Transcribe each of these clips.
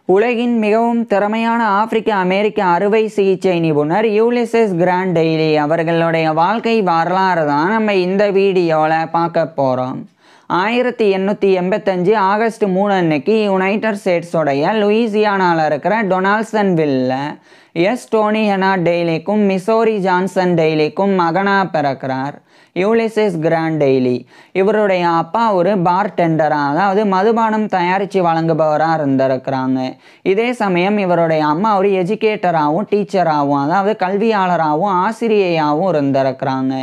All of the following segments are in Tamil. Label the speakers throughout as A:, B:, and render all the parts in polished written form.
A: உலகின் மிகவும் திறமையான ஆப்பிரிக்க அமெரிக்க அறுவை சிகிச்சை நிபுணர் யூலிசஸ் கிராண்ட் டெய்லி அவர்களுடைய வாழ்க்கை வரலாறு தான் நம்ம இந்த வீடியோவில் பார்க்க போகிறோம். 1885 ஆகஸ்ட் 3 அன்னைக்கு யுனைடெட் ஸ்டேட்ஸோடைய லூயிசியானாவில் இருக்கிற டொனால்ட்சன்வில்ல டோனி ஹெனார்ட் டெய்லிக்கும் மிசோரி ஜான்சன் டெய்லிக்கும் மகனாக பிறக்கிறார் யூலிசஸ் கிராண்ட் டெய்லி. இவருடைய அப்பா ஒரு பார்டெண்டராக, அதாவது மதுபானம் தயாரித்து வழங்குபவராக இருந்திருக்கிறாங்க. இதே சமயம் இவருடைய அம்மா ஒரு எஜுகேட்டராகவும் டீச்சராகவும், அதாவது கல்வியாளராகவும் ஆசிரியையாகவும் இருந்திருக்கிறாங்க.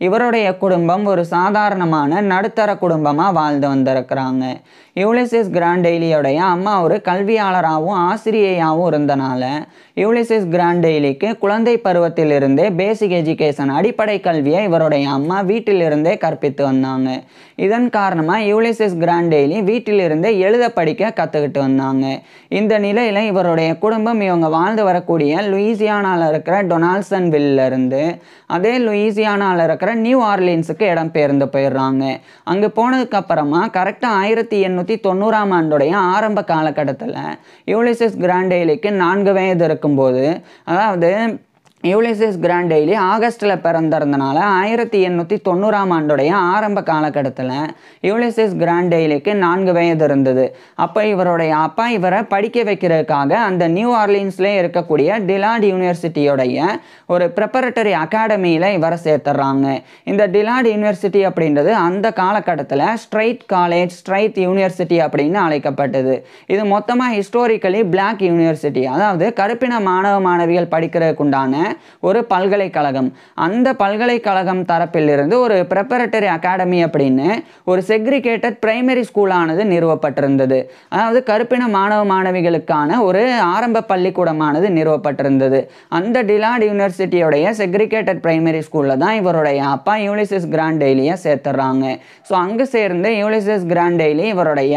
A: இவருடைய குடும்பம் ஒரு சாதாரணமான நடுத்தர குடும்பமாக வாழ்ந்து வந்திருக்கிறாங்க. யூலிசஸ் கிராண்ட் டெய்லியோடைய அம்மா ஒரு கல்வியாளராகவும் ஆசிரியையாகவும் இருந்தனால யூலிசஸ் கிராண்ட் டெய்லிக்கு குழந்தை பருவத்திலிருந்தே பேசிக் எஜுகேஷன், அடிப்படை கல்வியை இவருடைய அம்மா வீட்டிலிருந்தே கற்பித்து வந்தாங்க. இதன் காரணமாக யூலிசஸ் கிராண்ட் டெய்லி வீட்டிலிருந்தே எழுத படிக்க கற்றுக்கிட்டு வந்தாங்க. இந்த நிலையில் இவருடைய குடும்பம் இவங்க வாழ்ந்து வரக்கூடிய லூயிசியானாவில் இருக்கிற டொனால்ட்சன்வில்ல இருந்து அதே லூயிசியானாவில் இருக்கிற நியூ ஆர்லின்ஸுக்கு இடம்பெயர்ந்து போயிடுறாங்க. அங்கே போனதுக்கப்புறமா கரெக்டாக 1890ஆம் ஆண்டுடைய ஆரம்ப காலகட்டத்தில் யூலிசஸ் கிராண்ட் டெய்லிக்கு 4 வயது இருக்கும்போது, அதாவது யூலிசஸ் கிராண்ட் டெய்லி ஆகஸ்ட்டில் பிறந்திருந்தனால 1890ஆம் ஆண்டுடைய ஆரம்ப காலகட்டத்தில் யூலிசஸ் கிராண்ட் டெய்லிக்கு 4 வயது இருந்தது. அப்போ இவருடைய அப்பா இவரை படிக்க வைக்கிறதுக்காக அந்த நியூ ஆர்லின்ஸ்லேயே இருக்கக்கூடிய டிலார்ட் யூனிவர்சிட்டியோடைய ஒரு ப்ரிப்பரட்டரி அகாடமியில் இவரை சேர்த்துறாங்க. இந்த டிலார்ட் யூனிவர்சிட்டி அப்படின்றது அந்த காலகட்டத்தில் ஸ்ட்ரைட் காலேஜ், ஸ்ட்ரைட் யூனிவர்சிட்டி அப்படின்னு அழைக்கப்பட்டது. இது மொத்தமாக ஹிஸ்டோரிக்கலி பிளாக் யூனிவர்சிட்டி, அதாவது கருப்பின மாணவ மாணவிகள் படிக்கிறதுக்குண்டான ஒரு பல்கலைக்கழகம். அந்த பல்கலைக்கழகம் தரப்பிலிருந்து ஒரு ப்ரிப்பரட்டரி அகாடமி அப்படின்னு ஒரு செக்ரிகேட்டட் பிரைமரி ஸ்கூலானது நிறுவப்பட்டிருந்தது. அதாவது கருப்பின மாணவ மாணவிகளுக்கான ஒரு ஆரம்ப பள்ளிக்கூடமானது நிறுவப்பட்டிருந்தது. அந்த டிலார்ட் யூனிவர்சிட்டியோடைய செக்ரிகேட்டட் பிரைமரி ஸ்கூலில் தான் இவருடைய அப்பா யூலிசஸ் கிராண்ட் டெய்லியை சேர்த்துறாங்க. ஸோ அங்கே சேர்ந்து யூலிசஸ் கிராண்ட் டெய்லி இவருடைய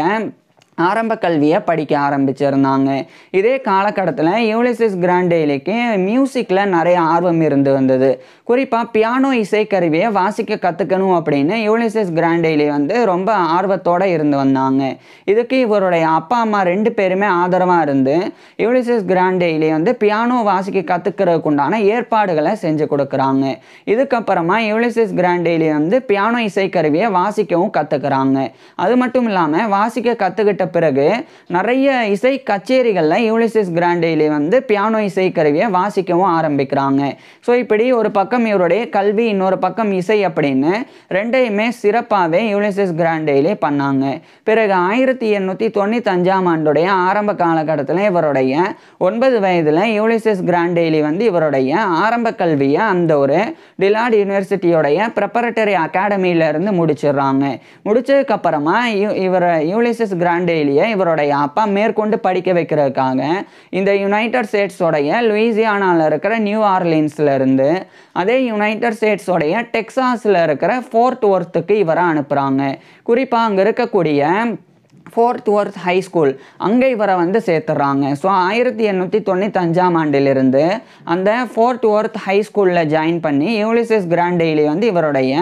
A: ஆரம்ப கல்வியை படிக்க ஆரம்பிச்சிருந்தாங்க. இதே காலகட்டத்தில் யூலிசஸ் கிராண்ட் டெய்லிக்கு மியூசிக்கில் நிறைய ஆர்வம் இருந்து வந்தது. குறிப்பாக பியானோ இசைக்கருவியை வாசிக்க கற்றுக்கணும் அப்படின்னு யூலிசஸ் கிராண்ட் டெய்லி ரொம்ப ஆர்வத்தோடு இருந்து வந்தாங்க. இதுக்கு இவருடைய அப்பா அம்மா 2 பேருமே ஆதரவாக இருந்து யூலிசஸ் கிராண்ட் டெய்லி பியானோ வாசிக்க கற்றுக்கிறதுக்கு உண்டான ஏற்பாடுகளை செஞ்சு கொடுக்குறாங்க. இதுக்கப்புறமா யூலிசஸ் கிராண்ட் டெய்லி பியானோ இசைக்கருவியை வாசிக்கவும் கற்றுக்கிறாங்க. அது மட்டும் இல்லாமல் வாசிக்க கற்றுக்கிட்ட பிறகு நிறைய இசை கச்சேரிகளில் யூலிசஸ் கிராண்ட் டெய்லி பியானோ இசைக்கருவியை வாசிக்கவும் ஆரம்பிக்கிறாங்க. ஸோ இப்படி ஒரு பக்கம் இவருடைய கல்வி, இன்னொரு பக்கம் இசை அப்படின்னு 2யுமே சிறப்பாகவே யூலிசஸ் கிராண்ட் டெய்லி பண்ணாங்க. பிறகு 1895ஆம் ஆண்டுடைய ஆரம்ப காலகட்டத்தில் இவருடைய 9 வயதில் யூலிசஸ் கிராண்ட் டெய்லி இவருடைய ஆரம்ப கல்வியை அந்த ஒரு டிலார்ட் யூனிவர்சிட்டியோடைய ப்ரிப்பரட்டரி அகாடமியிலிருந்து முடிச்சிடுறாங்க. முடிச்சதுக்கப்புறமா யூலிசஸ் கிராண்ட் டெய்லியை இவருடைய அப்பா மேற்கொண்டு படிக்க வைக்கிறதுக்காக இந்த யுனைடெட் ஸ்டேட்ஸோடைய லூயிசியானாவில் இருக்கிற நியூ ஆர்லின்ஸில் இருந்து அதே யுனைடெட் ஸ்டேட்ஸோடைய டெக்சாஸில் இருக்கிற ஃபோர்ட் ஒர்த்துக்கு இவரை அனுப்புகிறாங்க. குறிப்பாக அங்கே இருக்கக்கூடிய ஃபோர்ட் ஒர்த் ஹை ஸ்கூல், அங்கே இவரை சேர்த்துறாங்க. ஸோ 1895ஆம் ஆண்டிலிருந்து அந்த ஃபோர்ட் ஒர்த் ஹை ஸ்கூலில் ஜாயின் பண்ணி யூலிசஸ் கிராண்ட் டெய்லி இவருடைய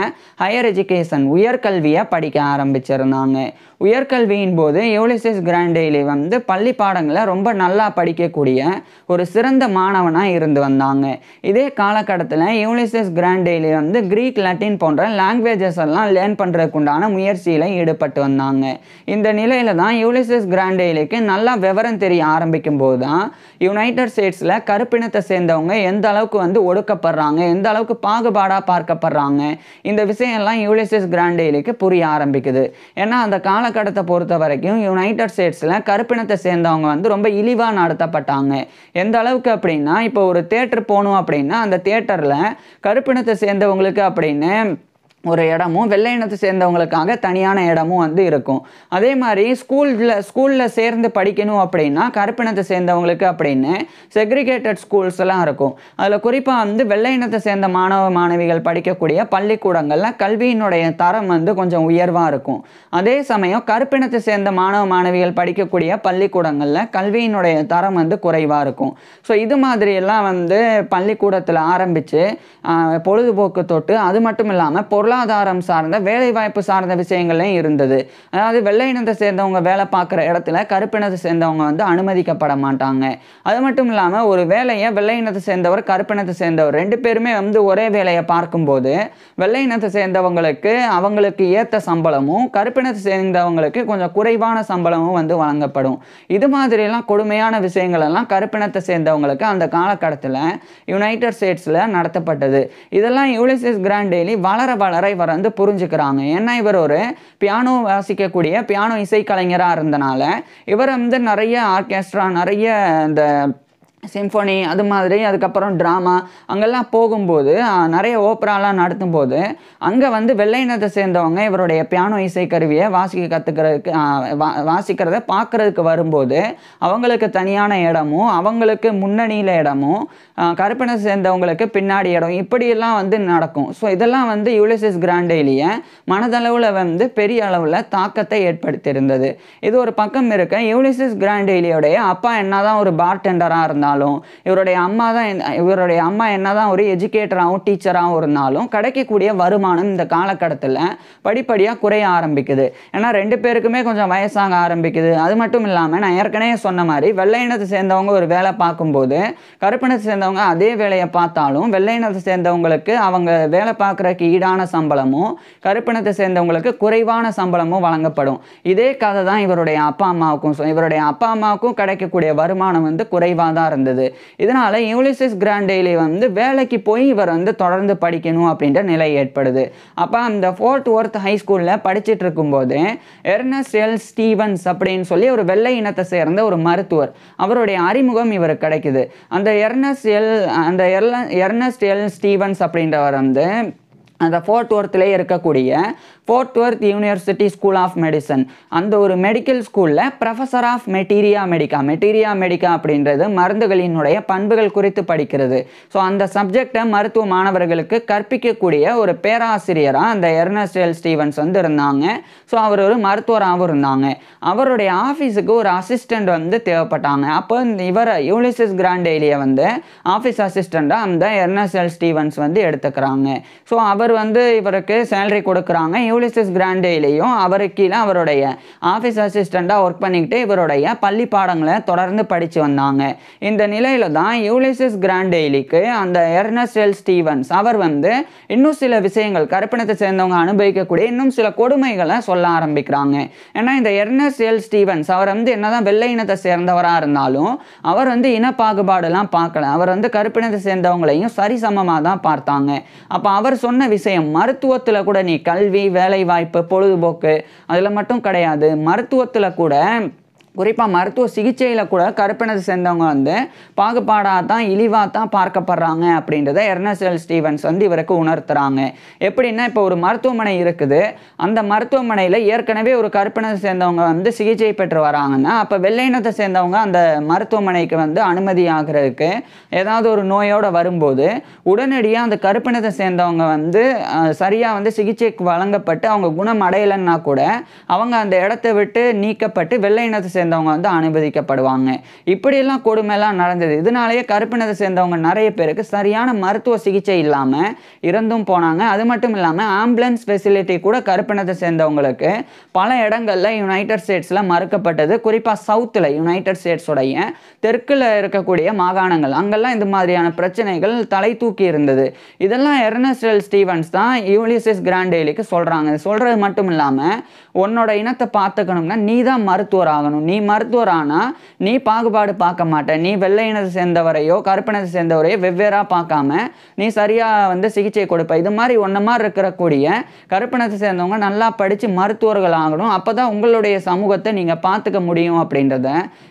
A: ஹையர் எஜுகேஷன், உயர்கல்வியை படிக்க ஆரம்பிச்சிருந்தாங்க. உயர்கல்வியின் போது யூலிசஸ் கிராண்ட் டெய்லி பள்ளி பாடங்களை ரொம்ப நல்லா படிக்கக்கூடிய ஒரு சிறந்த மாணவனாக இருந்து வந்தாங்க. இதே காலகட்டத்தில் யூலிசஸ் கிராண்ட் டெய்லி கிரீக், லட்டின் போன்ற லாங்குவேஜஸ் எல்லாம் லேர்ன் பண்ணுறதுக்குண்டான முயற்சியில் ஈடுபட்டு வந்தாங்க. இந்த நிலையில் தான் யூலிசஸ் கிராண்ட் டெய்லிக்கு நல்லா விவரம் தெரிய ஆரம்பிக்கும் போது தான் யுனைடெட் ஸ்டேட்ஸில் கருப்பினத்தை சேர்ந்தவங்க எந்த அளவுக்கு ஒடுக்கப்படுறாங்க, எந்த அளவுக்கு பாகுபாடாக பார்க்கப்படுறாங்க, இந்த விஷயம்லாம் யூலிசஸ் கிராண்ட் டெய்லிக்கு புரிய ஆரம்பிக்குது. ஏன்னா அந்த காலகட்டத்தை பொறுத்த வரைக்கும் யுனைடெட் ஸ்டேட்ஸில் கருப்பினத்தை சேர்ந்தவங்க ரொம்ப இழிவாக நடத்தப்பட்டாங்க. எந்த அளவுக்கு அப்படின்னா, இப்போ ஒரு தியேட்டர் போகணும் அப்படின்னா அந்த தியேட்டரில் கருப்பினத்தை சேர்ந்தவங்களுக்கு அப்படின்னு ஒரு இடமும் வெள்ளை இனத்தை சேர்ந்தவங்களுக்காக தனியான இடமும் இருக்கும். அதே மாதிரி ஸ்கூலில் சேர்ந்து படிக்கணும் அப்படின்னா கருப்பினத்தை சேர்ந்தவங்களுக்கு அப்படின்னு செக்ரிகேட்டட் ஸ்கூல்ஸ் எல்லாம் இருக்கும். அதில் குறிப்பாக வெள்ளை இனத்தை சேர்ந்த மாணவ மாணவிகள் படிக்கக்கூடிய பள்ளிக்கூடங்களில் கல்வியினுடைய தரம் கொஞ்சம் உயர்வாக இருக்கும். அதே சமயம் கருப்பினத்தை சேர்ந்த மாணவ மாணவிகள் படிக்கக்கூடிய பள்ளிக்கூடங்களில் கல்வியினுடைய தரம் குறைவாக இருக்கும். ஸோ இது மாதிரியெல்லாம் பள்ளிக்கூடத்தில் ஆரம்பித்து பொழுதுபோக்கு தொட்டு, அது மட்டும் இல்லாமல் பொருளாதாரம் சார்ந்த வேலைவாய்ப்பு சார்ந்த விஷயங்கள்லையும் இருந்தது. அதாவது வெள்ளை இனத்தை சேர்ந்தவங்க வேலை பார்க்குற இடத்துல கருப்பினத்தை சேர்ந்தவங்க வந்து அனுமதிக்கப்பட மாட்டாங்க. அது மட்டும் இல்லாமல் ஒரு வேலையை வெள்ளை இனத்தை சேர்ந்தவர் கருப்பினத்தை சேர்ந்தவர் 2 பேருமே வந்து ஒரே வேலையை பார்க்கும்போது வெள்ளை இனத்தை சேர்ந்தவங்களுக்கு அவங்களுக்கு ஏற்ற சம்பளமும் கருப்பினத்தை சேர்ந்தவங்களுக்கு கொஞ்சம் குறைவான சம்பளமும் வந்து வழங்கப்படும். இது மாதிரிலாம் கொடுமையான விஷயங்கள் எல்லாம் கருப்பினத்தை சேர்ந்தவங்களுக்கு அந்த காலகட்டத்தில் யுனைடெட் ஸ்டேட்ஸில் நடத்தப்பட்டது. இதெல்லாம் யூலிசஸ் கிராண்ட் டெய்லி வளர வளர இவர் வந்து புரிஞ்சுக்கிறாங்க. ஏன்னா இவர் ஒரு பியானோ வாசிக்கக்கூடிய பியானோ இசைக்கலைஞராக இருந்தனால இவர் வந்து நிறைய ஆர்கெஸ்ட்ரா, நிறைய இந்த சிம்ஃபோனி அது மாதிரி, அதுக்கப்புறம் ட்ராமா அங்கெல்லாம் போகும்போது நிறைய ஓப்பராலாம் நடத்தும்போது அங்கே வந்து வெள்ளை இனத்தை சேர்ந்தவங்க இவருடைய பியானோ இசைக்கருவியை வாசிக்கிறத பார்க்குறதுக்கு வரும்போது அவங்களுக்கு தனியான இடமும் அவங்களுக்கு முன்னணியில் இடமும் கருப்பினத்தை சேர்ந்தவங்களுக்கு பின்னாடி இடம் இப்படியெல்லாம் வந்து நடக்கும். ஸோ இதெல்லாம் வந்து யூலிசஸ் கிராண்ட் டெய்லியை மனதளவில் வந்து பெரிய அளவில் தாக்கத்தை ஏற்படுத்தியிருந்தது. இது ஒரு பக்கம் இருக்க, யூலிசஸ் கிராண்ட் டெய்லியோடைய அப்பா என்னதான் ஒரு பார்டெண்டராக இருந்தாலும் இவருடைய அம்மா என்னதான் ஒரு எஜுகேட்டராகவும் டீச்சராகவும் இருந்தாலும் கிடைக்கக்கூடிய வருமானம் இந்த காலகட்டத்தில் படிப்படியாக குறைய ஆரம்பிக்குது. ஏன்னா 2 பேருக்குமே கொஞ்சம் வயசாக ஆரம்பிக்குது. அது மட்டும் இல்லாமல் நான் ஏற்கனவே சொன்ன மாதிரி வெள்ளை இனத்தை சேர்ந்தவங்க ஒரு வேலை பார்க்கும்போது கருப்பினத்தை சேர்ந்தவங்க அதே வேலையை பார்த்தாலும் வெள்ளை இனத்தை சேர்ந்தவங்களுக்கு அவங்க வேலை பார்க்குறதுக்கு ஈடான சம்பளமும் கருப்பினத்தை சேர்ந்தவங்களுக்கு குறைவான சம்பளமும் வழங்கப்படும். இதே கதை தான் இவருடைய அப்பா அம்மாவுக்கும். இவருடைய அப்பா அம்மாவுக்கும் கிடைக்கக்கூடிய வருமானம் வந்து குறைவாக தான் இருந்தது. இதனால யூலிசஸ் கிராண்ட் டெய்லி வந்து வேலைக்கு போய் இவர் வந்து தொடர்ந்து படிக்கணும் அப்படின்ற நிலை ஏற்படுது. அப்போ அந்த ஃபோர்ட் ஒர்த் ஹை ஸ்கூலில் படிச்சுட்டு இருக்கும்போது எர்னஸ்ட் எல் ஸ்டீவன்ஸ் அப்படின்னு சொல்லி ஒரு வெள்ளை இனத்தை சேர்ந்த ஒரு மருத்துவர் அவருடைய அறிமுகம் இவருக்கு கிடைக்குது. அந்த எர்னஸ்ட் எல் ஸ்டீவன்ஸ் அப்படின்றவர் வந்து அந்த ஃபோர்ட் ஒர்த்தில் இருக்கக்கூடிய Fort Worth university school of medicine அந்த ஒரு மெடிக்கல் ஸ்கூலில் ப்ரொஃபஸர் ஆஃப் மெட்டீரியா மெடிக்கா அப்படின்றது மருந்துகளினுடைய பண்புகள் குறித்து படிக்கிறது. ஸோ அந்த சப்ஜெக்டை மருத்துவ மாணவர்களுக்கு கற்பிக்கக்கூடிய ஒரு பேராசிரியராக அந்த எர்னஸ்ட் எல் ஸ்டீவன்ஸ் வந்து இருந்தாங்க. ஸோ அவர் ஒரு மருத்துவராகவும் இருந்தாங்க. அவருடைய ஆஃபீஸுக்கு ஒரு அசிஸ்டண்ட் வந்து தேவைப்பட்டாங்க. அப்போ இவர் யூலிசஸ் கிராண்ட் டெய்லியை வந்து ஆஃபீஸ் அசிஸ்டண்ட்டாக அந்த எர்னஸ்ட் எல் ஸ்டீவன்ஸ் வந்து எடுத்துக்கிறாங்க. ஸோ அவர் வந்து இவருக்கு சேலரி கொடுக்குறாங்க. யூலிசஸ் கிராண்ட் டெய்லியும் அவருக்கு கீழே அவருடைய ஆஃபீஸ் அசிஸ்டண்ட்டாக ஒர்க் பண்ணிக்கிட்டு இவருடைய பள்ளி பாடங்களை தொடர்ந்து படித்து வந்தாங்க. இந்த நிலையில தான் யூலிசஸ் கிராண்ட் டெய்லிக்கு அந்த எர்னஸ்ட் எல் ஸ்டீவன்ஸ் அவர் வந்து இன்னும் சில விஷயங்கள் கருப்பினத்தை சேர்ந்தவங்க அனுபவிக்கக்கூடிய இன்னும் சில கொடுமைகளை சொல்ல ஆரம்பிக்கிறாங்க. ஏன்னா இந்த எர்னஸ்ட் எல் ஸ்டீவன்ஸ் அவர் வந்து என்னதான் வெள்ளை இனத்தை சேர்ந்தவராக இருந்தாலும் அவர் வந்து இன பாகுபாடுலாம் பார்க்கல. அவர் வந்து கருப்பினத்தை சேர்ந்தவங்களையும் சரிசமமாக தான் பார்த்தாங்க. அப்போ அவர் சொன்ன விஷயம் மருத்துவத்தில் கூட நீ கல்வி, வேலை வாய்ப்பு, பொழுதுபோக்கு அதில் மட்டும் கிடையாது, மருத்துவத்தில் கூட குறிப்பாக மருத்துவ சிகிச்சையில் கூட கருப்பினத்தை சேர்ந்தவங்க வந்து பாகுபாடாக தான் இழிவாக தான் பார்க்கப்படுறாங்க அப்படின்றத எர்னஸ்ட் எல் ஸ்டீவன்ஸ் வந்து இவருக்கு உணர்த்துறாங்க. எப்படின்னா இப்போ ஒரு மருத்துவமனை இருக்குது, அந்த மருத்துவமனையில் ஏற்கனவே ஒரு கருப்பினத்தை சேர்ந்தவங்க வந்து சிகிச்சை பெற்று வராங்கன்னா அப்போ வெள்ளை இனத்தை சேர்ந்தவங்க அந்த மருத்துவமனைக்கு வந்து அனுமதி ஆகிறதுக்கு ஏதாவது ஒரு நோயோடு வரும்போது உடனடியாக அந்த கருப்பினத்தை சேர்ந்தவங்க வந்து சரியாக வந்து சிகிச்சைக்கு வழங்கப்பட்டு அவங்க குணம் அடையலைன்னா கூட அவங்க அந்த இடத்த விட்டு நீக்கப்பட்டு வெள்ளை இனத்தை சேர்ந்தவங்க வந்து அனுமதிக்கப்படுவாங்க. இப்படியெல்லாம் கொடுமையெல்லாம் நடந்தது. இதனாலேயே கருப்பினத்தை சேர்ந்தவங்க நிறைய பேருக்கு சரியான மருத்துவ சிகிச்சை இல்லாமல் இறந்தும் போனாங்க. அது மட்டும் இல்லாமல் ஆம்புலன்ஸ் ஃபெசிலிட்டி கூட கருப்பினத்தை சேர்ந்தவங்களுக்கு பல இடங்களில் யுனைடெட் ஸ்டேட்ஸில் மறுக்கப்பட்டது. குறிப்பாக சவுத்தில் யுனைடெட் ஸ்டேட்ஸோடைய தெற்கில் இருக்கக்கூடிய மாகாணங்கள் அங்கெல்லாம் இந்த மாதிரியான பிரச்சனைகள் தலை தூக்கி இருந்தது. இதெல்லாம் எர்னஸ்ட் எல் ஸ்டீவன்ஸ் தான் யூலிசஸ் கிராண்ட் டெய்லிக்கு சொல்கிறாங்க. சொல்கிறது மட்டும் இல்லாமல் உன்னோட இனத்தை பார்த்துக்கணும்னா நீ தான் மருத்துவர் ஆகணும், நீ மருத்துவர் ஆனால் நீ பாகுபாடு பார்க்க மாட்ட, நீ வெள்ளை இனத்தை சேர்ந்தவரையோ கருப்பினத்தை சேர்ந்தவரையோ வெவ்வேறாக பார்க்காம நீ சரியாக வந்து சிகிச்சை கொடுப்ப. இது மாதிரி ஒன்றை மாதிரி இருக்கக்கூடிய கருப்பினத்தை சேர்ந்தவங்க நல்லா படித்து மருத்துவர்கள் ஆகணும், அப்போ தான் உங்களுடைய சமூகத்தை நீங்கள் பார்த்துக்க முடியும் அப்படின்றத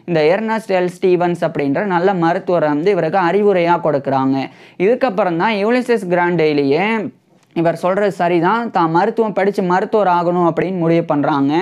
A: இந்த எர்னஸ்ட் எல் ஸ்டீவன்ஸ் அப்படின்ற நல்ல மருத்துவரை வந்து இவருக்கு அறிவுரையாக கொடுக்குறாங்க. இதுக்கப்புறம் தான் யூலிசஸ் கிராண்ட் டெய்லியே இவர் சொல்கிறது சரிதான், தான் மருத்துவம் படித்து மருத்துவர் ஆகணும் அப்படின்னு முடிவு பண்ணுறாங்க.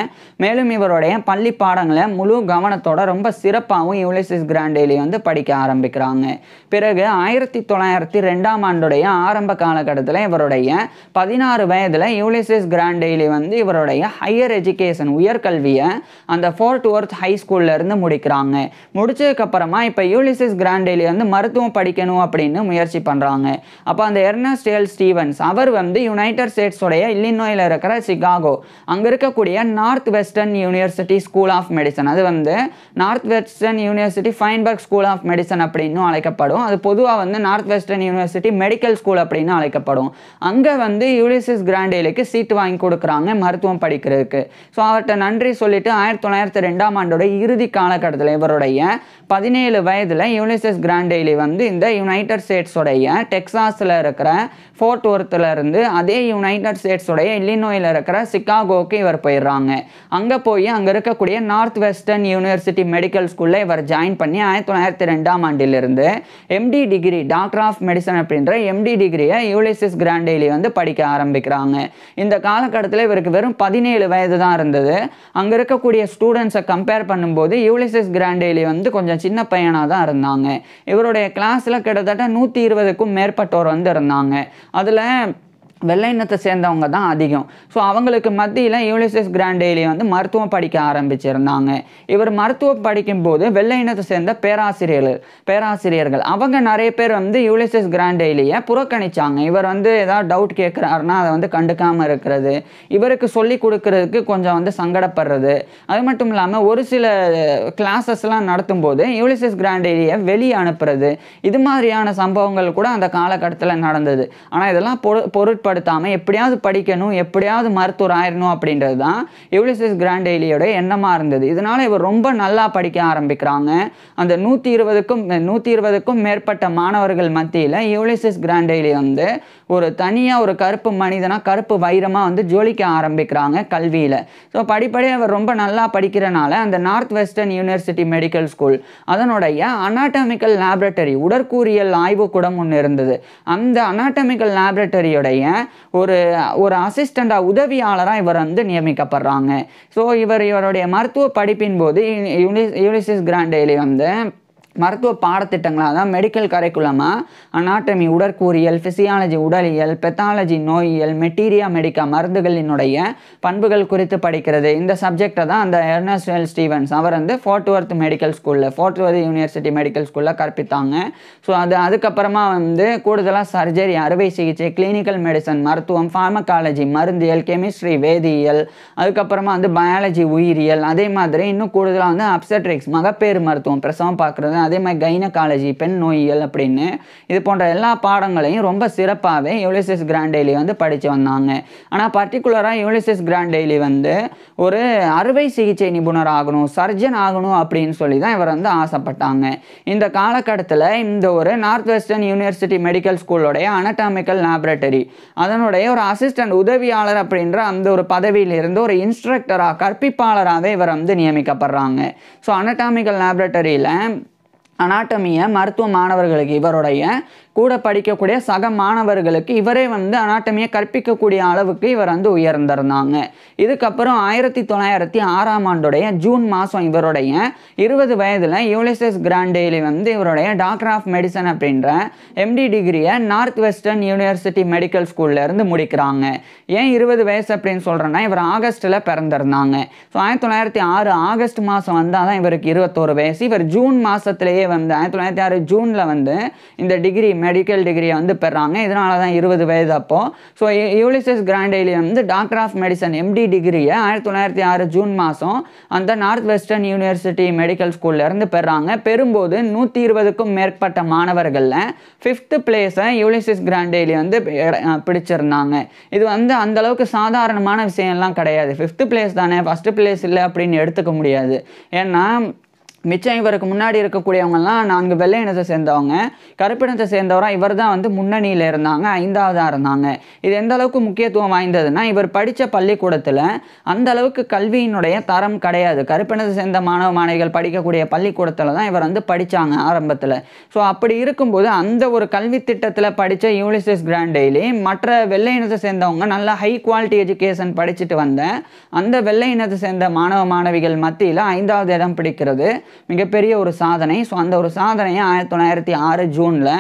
A: மேலும் இவருடைய பள்ளி பாடங்களை முழு கவனத்தோட ரொம்ப சிறப்பாகவும் யூலிசஸ் கிராண்ட் டெய்லி வந்து படிக்க ஆரம்பிக்கிறாங்க. பிறகு 1902ஆம் ஆண்டுடைய ஆரம்ப காலகட்டத்தில் இவருடைய 16 வயதில் யூலிசஸ் கிராண்ட் டெய்லி வந்து இவருடைய ஹையர் எஜுகேஷன் உயர்கல்வியை அந்த ஃபோர்ட் ஒர்த் ஹை ஸ்கூல்ல இருந்து முடிக்கிறாங்க. முடிச்சதுக்கப்புறமா இப்போ யூலிசஸ் கிராண்ட் டெய்லி வந்து மருத்துவம் படிக்கணும் அப்படின்னு முயற்சி பண்ணுறாங்க. அப்போ அந்த எர்னஸ்ட் எல் ஸ்டீவன்ஸ் அவர் வந்து யுனைடெட் ஸ்டேட்ஸோடைய இல்லினாய்ல இருக்கிற சிகாகோ அங்கே இருக்கக்கூடிய Northwestern University school of Medicine, அது வந்து Northwestern University Feinberg School of Medicine அப்படின்னு அழைக்கப்படும். அது பொதுவாக வந்து Northwestern University Medical School அப்படின்னு அழைக்கப்படும். அங்கே வந்து யூலிசஸ் கிராண்டேலிக்கு சீட்டு வாங்கி கொடுக்குறாங்க மருத்துவம் படிக்கிறதுக்கு. ஸோ அவர்கிட்ட நன்றி சொல்லிட்டு 1902ஆம் ஆண்டோட இறுதி காலகட்டத்தில் இவருடைய 17 வயதில் யூலிசஸ் கிராண்டேலி வந்து இந்த யுனைடெட் ஸ்டேட்ஸோடைய டெக்சாஸில் இருக்கிற ஃபோர்ட் ஒர்த்தில் இருந்து அதே யுனைடெட் ஸ்டேட்ஸோடைய இல்லினாய்ல இருக்கிற சிகாகோக்கு இவர் போயிடுறாங்க. அங்கே போய் அங்கே இருக்கக்கூடிய நார்த் வெஸ்டர்ன் யூனிவர்சிட்டி மெடிக்கல் ஸ்கூலில் இவர் ஜாயின் பண்ணி 1902ஆம் ஆண்டிலிருந்து MD degree doctor of medicine அப்படின்ற எம்டி டிகிரியை யூலிசஸ் கிராண்டேலி வந்து படிக்க ஆரம்பிக்கிறாங்க. இந்த காலகட்டத்தில் இவருக்கு வெறும் 17 வயது தான் இருந்தது. அங்கே இருக்கக்கூடிய ஸ்டூடெண்ட்ஸை கம்பேர் பண்ணும்போது யூலிசஸ் கிராண்டேலி வந்து கொஞ்சம் சின்ன பையனாக தான் இருந்தாங்க. இவருடைய கிளாஸில் கிட்டத்தட்ட 120க்கும் மேற்பட்டோர் வந்து இருந்தாங்க. அதில் வெள்ளை இனத்தை சேர்ந்தவங்க தான் அதிகம். ஸோ அவங்களுக்கு மத்தியில் யூலிசஸ் கிராண்டேலி வந்து மருத்துவம் படிக்க ஆரம்பிச்சிருந்தாங்க. இவர் மருத்துவம் படிக்கும்போது வெள்ளை இனத்தை சேர்ந்த பேராசிரியர்கள் அவங்க நிறைய பேர் வந்து யூலிசஸ் கிராண்டேலியை புறக்கணிச்சாங்க. இவர் வந்து ஏதாவது டவுட் கேட்குறாருன்னா அதை வந்து கண்டுக்காமல் இருக்கிறது, இவருக்கு சொல்லி கொடுக்கறதுக்கு கொஞ்சம் வந்து சங்கடப்படுறது, அது மட்டும் இல்லாமல் ஒரு சில கிளாஸஸ்லாம் நடத்தும் போது யூலிசஸ் கிராண்டேலியை வெளியே அனுப்புறது, இது மாதிரியான சம்பவங்கள் கூட அந்த காலகட்டத்தில் நடந்தது. ஆனால் இதெல்லாம் பொருட்படுத்தாமல் எப்படியாவது படிக்கணும், எப்படியாவது மருத்துவர் ஆயிடணும் அப்படின்றது தான் யூலிசஸ் கிராண்டேலியோட எண்ணமாக இருந்தது. இதனால இவர் ரொம்ப நல்லா படிக்க ஆரம்பிக்கிறாங்க. அந்த 120க்கும் மேற்பட்ட மாணவர்கள் மத்தியில் யூலிசஸ் கிராண்டேலி வந்து ஒரு தனியாக ஒரு கருப்பு மனிதனாக கருப்பு வைரமாக வந்து ஜொலிக்க ஆரம்பிக்கிறாங்க கல்வியில். ஸோ படிப்படியாக அவர் ரொம்ப நல்லா படிக்கிறனால அந்த north western University Medical school அதனுடைய அனாட்டமிக்கல் லேபரட்டரி உடற்கூறியல் ஆய்வுக்கூடம் ஒன்று இருந்தது. அந்த அனாட்டமிக்கல் லேபரட்டரியோடைய ஒரு அசிஸ்டண்டாக உதவியாளராக இவர் வந்து நியமிக்கப்படுறாங்க. ஸோ இவருடைய மருத்துவ படிப்பின் போது யூலிசஸ் கிராண்டேலி வந்து மருத்துவ பாடத்திட்டங்களாக தான் மெடிக்கல் கரிக்குலமாக அனாட்டமி உடற்கூறியல், ஃபிசியாலஜி உடலியல், பெத்தாலஜி நோயியல், மெட்டீரியா மெடிக்கா மருந்துகளினுடைய பண்புகள் குறித்து படிக்கிறது. இந்த சப்ஜெக்டை தான் அந்த எர்னஸ்ட் எல் ஸ்டீவன்ஸ் அவர் வந்து ஃபோர்ட் ஒர்த் மெடிக்கல் ஸ்கூலில் ஃபோர்ட் ஒர்த் யூனிவர்சிட்டி மெடிக்கல் ஸ்கூலில் கற்பித்தாங்க. ஸோ அதுக்கப்புறமா வந்து கூடுதலாக சர்ஜரி, அறுவை சிகிச்சை, கிளினிக்கல் மெடிசன் மருத்துவம், ஃபார்மகாலஜி மருந்தியல், கெமிஸ்ட்ரி வேதியியல், அதுக்கப்புறமா வந்து பயாலஜி உயிரியல், அதே மாதிரி இன்னும் கூடுதலாக வந்து அப்செட்ரிக்ஸ் மகப்பேறு மருத்துவம் பிரசவம் பார்க்குறது, அதே மாதிரி கைனகாலஜி பெண் நோயியல் அப்படின்னு இது போன்ற எல்லா பாடங்களையும் ரொம்ப சிறப்பாகவே யூலிசஸ் கிராண்டேலி வந்து படித்து வந்தாங்க. ஆனால் பர்டிகுலராக யூலிசஸ் கிராண்டேலி வந்து ஒரு அறுவை சிகிச்சை நிபுணர் ஆகணும், சர்ஜன் ஆகணும் அப்படின்னு சொல்லி தான் இவர் வந்து ஆசைப்பட்டாங்க. இந்த காலகட்டத்தில் இந்த ஒரு நார்த் வெஸ்டர்ன் யூனிவர்சிட்டி மெடிக்கல் ஸ்கூலோடைய அனாட்டமிக்கல் லேபரட்டரி அதனுடைய ஒரு அசிஸ்டன்ட் உதவியாளர் அப்படின்ற அந்த ஒரு பதவியிலிருந்து ஒரு இன்ஸ்ட்ரக்டராக கற்பிப்பாளராகவே இவர் வந்து நியமிக்கப்படுறாங்க. ஸோ அனாட்டமிக்கல் லேபரட்டரியில் அனாட்டமியை மருத்துவ மாணவர்களுக்கு இவருடைய கூட படிக்கக்கூடிய சக மாணவர்களுக்கு இவரே வந்து அனாட்டமியை கற்பிக்கக்கூடிய அளவுக்கு இவர் வந்து உயர்ந்திருந்தாங்க. இதுக்கப்புறம் 1906ஆம் ஆண்டுடைய ஜூன் மாதம் இவருடைய 20 வயதில் யூலிசஸ் கிராண்டேலி வந்து இவருடைய டாக்டர் ஆஃப் மெடிசன் அப்படின்ற எம்டி டிகிரியை நார்த் வெஸ்டர்ன் யூனிவர்சிட்டி மெடிக்கல் ஸ்கூல்ல இருந்து முடிக்கிறாங்க. ஏன் 20 வயசு அப்படின்னு சொல்கிறேன்னா இவர் ஆகஸ்ட்டில் பிறந்திருந்தாங்க. ஸோ 1906 ஆகஸ்ட் மாதம் வந்தால் தான் இவருக்கு 21 வயசு. இவர் ஜூன் மாதத்துலேயே வந்து 1906 ஜூனில் வந்து இந்த டிகிரி மெடிக்கல் டிகிரியை வந்து பெறாங்க. இதனால தான் 20 வயது அப்போது. ஸோ யூலிசஸ் கிராண்டேலி வந்து டாக்டர் ஆஃப் மெடிசன் எம்டி டிகிரியை 1906 ஜூன் மாதம் அந்த நார்த் வெஸ்டர்ன் யூனிவர்சிட்டி மெடிக்கல் ஸ்கூல்லேருந்து பெறாங்க. பெறும்போது 120க்கும் மேற்பட்ட மாணவர்களில் 5th பிளேஸை யூலிசஸ் கிராண்டேலி வந்து பிடிச்சிருந்தாங்க. இது வந்து அந்தளவுக்கு சாதாரணமான விஷயம்லாம் கிடையாது. 5th பிளேஸ் தானே, ஃபஸ்ட்டு பிளேஸ் இல்லை அப்படின்னு எடுத்துக்க முடியாது. ஏன்னா மிச்சம் இவருக்கு முன்னாடி இருக்கக்கூடியவங்கலாம் 4 வெள்ளை இனத்தை சேர்ந்தவங்க, கருப்பினத்தை சேர்ந்தவராக இவர் தான் வந்து முன்னணியில் இருந்தாங்க, 5ஆவதாக இருந்தாங்க. இது எந்த அளவுக்கு முக்கியத்துவம் வாய்ந்ததுன்னா இவர் படித்த பள்ளிக்கூடத்தில் அந்த அளவுக்கு கல்வியினுடைய தரம் கிடையாது. கருப்பினத்தை சேர்ந்த மாணவ மாணவிகள் படிக்கக்கூடிய பள்ளிக்கூடத்தில் தான் இவர் வந்து படித்தாங்க ஆரம்பத்தில். ஸோ அப்படி இருக்கும்போது அந்த ஒரு கல்வி திட்டத்தில் படித்த யூலிசஸ் கிராண்டேலி மற்ற வெள்ளை இனத்தை சேர்ந்தவங்க நல்ல ஹை குவாலிட்டி எஜுகேஷன் படிச்சுட்டு வந்த அந்த வெள்ளை இனத்தை சேர்ந்த மாணவ மாணவிகள் மத்தியில் 5ஆவது இடம் பிடிக்கிறது மிகப்பெரிய ஒரு சாதனை. ஸோ அந்த ஒரு சாதனையை 1906 ஜூனில்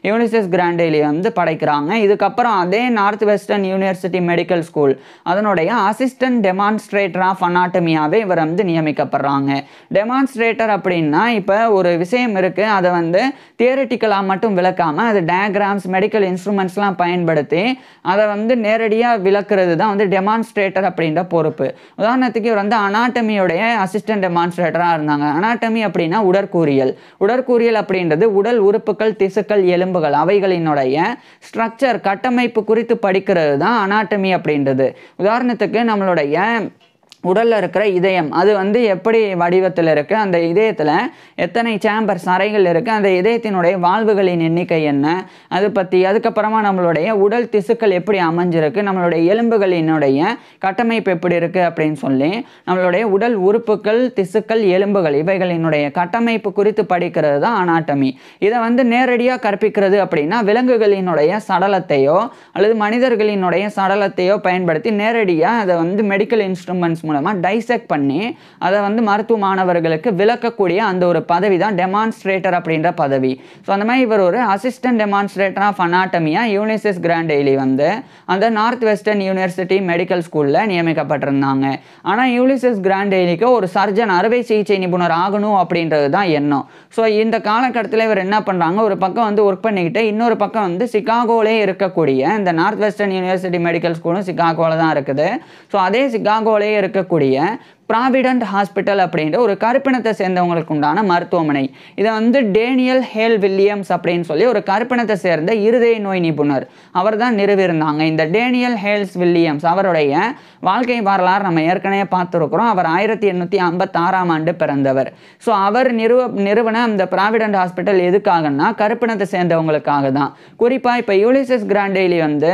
A: யூலிசஸ் கிராண்டேலி வந்து படைக்கிறாங்க. இதுக்கப்புறம் அதே north western University Medical school அதனுடைய அசிஸ்டன்ட் டெமான்ஸ்ட்ரேட்டர் ஆஃப் அனாட்டமியாவே இவர் வந்து நியமிக்கப்படுறாங்க. டெமான்ஸ்ட்ரேட்டர் அப்படின்னா இப்போ ஒரு விஷயம் இருக்குது, அதை வந்து தியரிட்டிக்கலாக மட்டும் விளக்காமல் அது டயக்ராம்ஸ் மெடிக்கல் இன்ஸ்ட்ருமெண்ட்ஸ்லாம் பயன்படுத்தி அதை வந்து நேரடியாக விளக்குறது தான் வந்து டெமான்ஸ்ட்ரேட்டர் அப்படின்ற பொறுப்பு. உதாரணத்துக்கு இவர் வந்து அனாட்டமியோடைய அசிஸ்டன்ட் டெமான்ஸ்ட்ரேட்டராக இருந்தாங்க. அனாட்டமி அப்படின்னா உடற்கூறியல். உடற்கூறியல் அப்படின்றது உடல் உறுப்புகள், திசுக்கள், எலும்புகள் அவைகளினுடைய ஸ்ட்ரக்சர் கட்டமைப்பு குறித்து படிக்கிறது தான் அனாட்டமி அப்படின்றது. உதாரணத்துக்கு நம்மளுடைய உடலில் இருக்கிற இதயம் அது வந்து எப்படி வடிவத்தில் இருக்குது, அந்த இதயத்தில் எத்தனை சேம்பர்ஸ் அறைகள் இருக்குது, அந்த இதயத்தினுடைய வால்வுகளின் எண்ணிக்கை என்ன, அது பற்றி, அதுக்கப்புறமா நம்மளுடைய உடல் திசுக்கள் எப்படி அமைஞ்சிருக்கு, நம்மளுடைய எலும்புகளினுடைய கட்டமைப்பு எப்படி இருக்குது அப்படின்னு சொல்லி நம்மளுடைய உடல் உறுப்புகள், திசுக்கள், எலும்புகள் இவைகளினுடைய கட்டமைப்பு குறித்து படிக்கிறது தான் அனாட்டமி. இதை வந்து நேரடியாக கற்பிக்கிறது அப்படின்னா விலங்குகளினுடைய சடலத்தையோ அல்லது மனிதர்களினுடைய சடலத்தையோ பயன்படுத்தி நேரடியாக அதை வந்து மெடிக்கல் இன்ஸ்ட்ருமெண்ட்ஸ் மூலமாக டைசெக்ட் பண்ணி அதை வந்து மருத்துவ மாணவர்களுக்கு விளக்கக்கூடிய அந்த ஒரு பதவி தான் டெமான்ஸ்ட்ரேட்டர் அப்படின்ற பதவி. ஸோ அந்த மாதிரி இவர் ஒரு அசிஸ்டன்ட் டெமான்ஸ்ட்ரேட்டர் ஆஃப் அனாட்டமியா யூலிசஸ் கிராண்டேலி வந்து அந்த நார்த் வெஸ்டர்ன் யூனிவர்சிட்டி மெடிக்கல் ஸ்கூலில் நியமிக்கப்பட்டிருந்தாங்க. ஆனால் யூலிசஸ் கிராண்டேலிக்கு ஒரு சர்ஜன் அறுவை சிகிச்சை நிபுணர் ஆகணும் அப்படின்றது தான் எண்ணம். ஸோ இந்த காலகட்டத்தில் இவர் என்ன பண்ணுறாங்க, ஒரு பக்கம் வந்து ஒர்க் பண்ணிக்கிட்டு இன்னொரு பக்கம் வந்து சிகாகோலே இருக்கக்கூடிய இந்த நார்த் வெஸ்டர்ன் யூனிவர்சிட்டி மெடிக்கல் ஸ்கூலும் சிகாகோவில் தான் இருக்குது. ஸோ அதே சிகாகோலே இருக்கக்கூடிய ப்ராவிடன்ட் ஹாஸ்பிட்டல் அப்படின்ற ஒரு கருப்பினத்தை சேர்ந்தவங்களுக்கு உண்டான மருத்துவமனை. இதை வந்து டேனியல் ஹேல் வில்லியம்ஸ் அப்படின்னு சொல்லி ஒரு கருப்பினத்தை சேர்ந்த இருதய நோய் நிபுணர் அவர் தான் நிறுவியிருந்தாங்க. இந்த டேனியல் ஹேல்ஸ் வில்லியம்ஸ் அவருடைய வாழ்க்கை வரலாறு நம்ம ஏற்கனவே பார்த்துருக்குறோம். அவர் 1856ஆம் ஆண்டு பிறந்தவர். ஸோ அவர் நிறுவன அந்த ப்ராவிடன்ட் ஹாஸ்பிட்டல் எதுக்காகன்னா கருப்பினத்தை சேர்ந்தவங்களுக்காக தான். குறிப்பாக இப்போ யூலிசஸ் கிராண்டேலி வந்து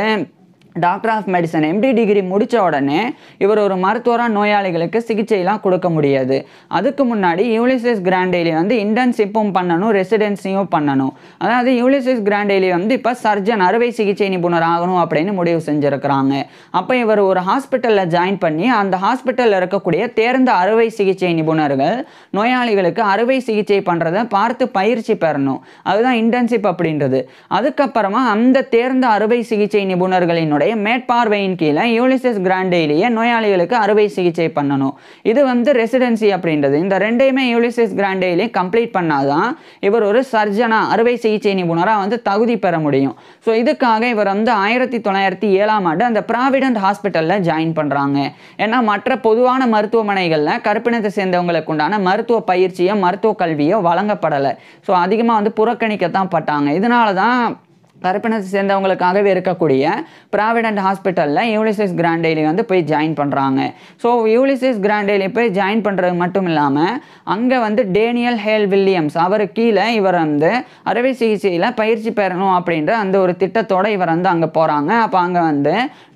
A: doctor of medicine MD degree முடித்த உடனே இவர் ஒரு மருத்துவராக நோயாளிகளுக்கு சிகிச்சையெல்லாம் கொடுக்க முடியாது. அதுக்கு முன்னாடி யூலிசஸ் கிராண்டேலி வந்து இன்டர்ன்ஷிப்பும் பண்ணணும், ரெசிடென்சியும் பண்ணணும். அதாவது யூலிசஸ் கிராண்டேலி வந்து இப்போ சர்ஜன் அறுவை சிகிச்சை நிபுணர் ஆகணும் அப்படின்னு முடிவு செஞ்சுருக்கிறாங்க. அப்போ இவர் ஒரு ஹாஸ்பிட்டலில் ஜாயின் பண்ணி அந்த ஹாஸ்பிட்டலில் இருக்கக்கூடிய தேர்ந்த அறுவை சிகிச்சை நிபுணர்கள் நோயாளிகளுக்கு அறுவை சிகிச்சை பண்ணுறதை பார்த்து பயிற்சி பெறணும். அதுதான் இன்டர்ன்ஷிப் அப்படின்றது. அதுக்கப்புறமா அந்த தேர்ந்த அறுவை சிகிச்சை நிபுணர்களினுடைய மேற்பார்வையின் கீழே யூலிசஸ் கிராண்டேலியை நோயாளிகளுக்கு அறுவை சிகிச்சை பண்ணணும். இது வந்து ரெசிடென்சி அப்படின்றது. இந்த ரெண்டையுமே யூலிசஸ் கிராண்டேலி கம்ப்ளீட் பண்ணாதான் இவர் ஒரு சர்ஜனா அறுவை சிகிச்சை நிபுணராக வந்து தகுதி பெற முடியும். ஸோ இதுக்காக இவர் வந்து 1907ஆம் ஆண்டு அந்த ப்ராவிடன்ட் ஹாஸ்பிட்டலில் ஜாயின் பண்ணுறாங்க. ஏன்னா மற்ற பொதுவான மருத்துவமனைகளில் கருப்பினத்தை சேர்ந்தவங்களுக்கு உண்டான மருத்துவ பயிற்சியோ மருத்துவ கல்வியோ வழங்கப்படலை. ஸோ அதிகமாக வந்து புறக்கணிக்கத்தான் பட்டாங்க. இதனால தான் கருப்பினத்தை சேர்ந்தவங்களுக்காகவே இருக்கக்கூடிய ப்ராவிடன்ட் ஹாஸ்பிட்டலில் யூலிசஸ் கிராண்டேலி வந்து போய் ஜாயின் பண்ணுறாங்க. ஸோ யூலிசஸ் கிராண்டேலி போய் ஜாயின் பண்ணுறது மட்டும் இல்லாமல் அங்கே வந்து டேனியல் ஹேல் வில்லியம்ஸ் அவர் கீழே இவர் வந்து அறுவை சிகிச்சையில் பயிற்சி பெறணும் அப்படின்ற அந்த ஒரு திட்டத்தோடு இவர் வந்து அங்கே போகிறாங்க. அப்போ அங்கே வந்து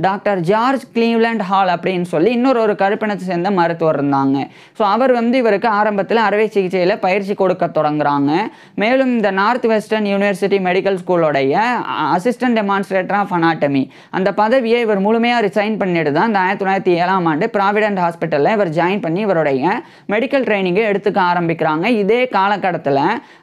A: டாக்டர் ஜார்ஜ் கிளீவ்லேண்ட் ஹால் அப்படின்னு சொல்லி இன்னொரு கருப்பினத்தை சேர்ந்த மருத்துவர் இருந்தாங்க. ஸோ அவர் வந்து இவருக்கு ஆரம்பத்தில் அறுவை சிகிச்சையில் பயிற்சி கொடுக்க தொடங்குறாங்க. மேலும் இந்த நார்த் வெஸ்டர்ன் யூனிவர்சிட்டி மெடிக்கல் ஸ்கூலோடைய அசிஸ்டன்ட் டெமான்ஸ்ட்ரேட்டர் ஆஃப் அனாட்டமி அந்த பதவியை இவர் முழுமையாக ரிசைன் பண்ணிட்டு தான் இந்த 1907ஆம் ஆண்டு ப்ராவிடன்ட் ஹாஸ்பிட்டலில் இவர் ஜாயின் பண்ணி இவருடைய மெடிக்கல் ட்ரைனிங்கை எடுத்துக்க ஆரம்பிக்கிறாங்க. இதே காலகட்டத்தில்